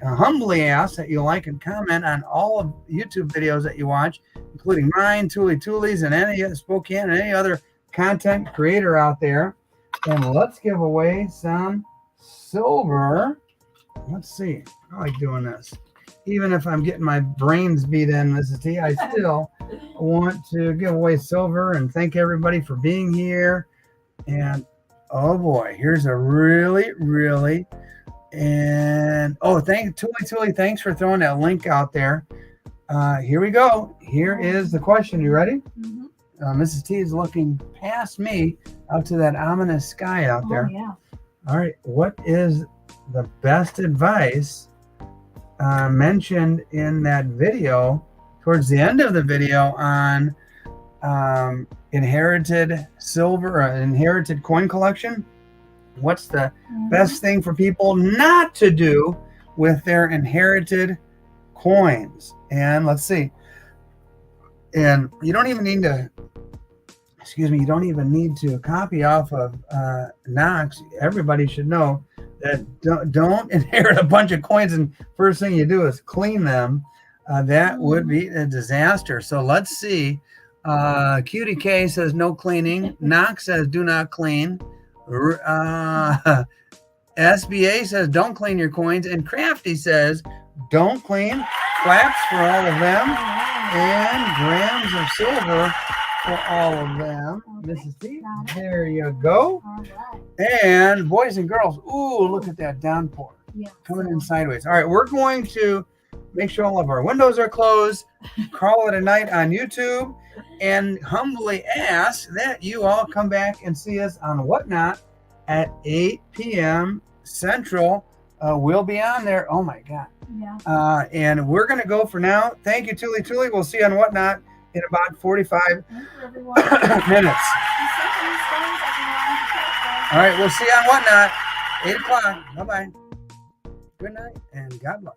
humbly ask that you like and comment on all of YouTube videos that you watch, including mine, Tuli's, and any Spokane and any other content creator out there. And let's give away some silver. Let's see. I like doing this. Even if I'm getting my brains beat in, Mrs. T, I still want to give away silver and thank everybody for being here. And oh boy, here's a really, and oh, Tuli, thanks for throwing that link out there. Here we go. Here is the question. You ready? Mm-hmm. Mrs. T is looking past me out to that ominous sky out there. Oh, yeah. All right. What is the best advice mentioned in that video towards the end of the video on inherited silver or inherited coin collection? What's the best thing for people not to do with their inherited coins? And let's see. And you don't even need to, you don't even need to copy off of Knox. Everybody should know that don't inherit a bunch of coins and first thing you do is clean them. That would be a disaster. So let's see. QDK says no cleaning. Knox says do not clean. SBA says don't clean your coins. And Crafty says don't clean. Claps for all of them. And grams of silver for all of them. Mrs. T, there you go. All right. And boys and girls, ooh, look at that downpour coming in sideways. All right, we're going to make sure all of our windows are closed, call it a night on YouTube, and humbly ask that you all come back and see us on Whatnot at 8 p.m. Central. We'll be on there. Oh, my God. Yeah. And we're going to go for now. Thank you, Tuli. We'll see you on Whatnot in about 45 minutes. All right, we'll see you on Whatnot, 8 o'clock. Bye-bye. Good night, and God bless.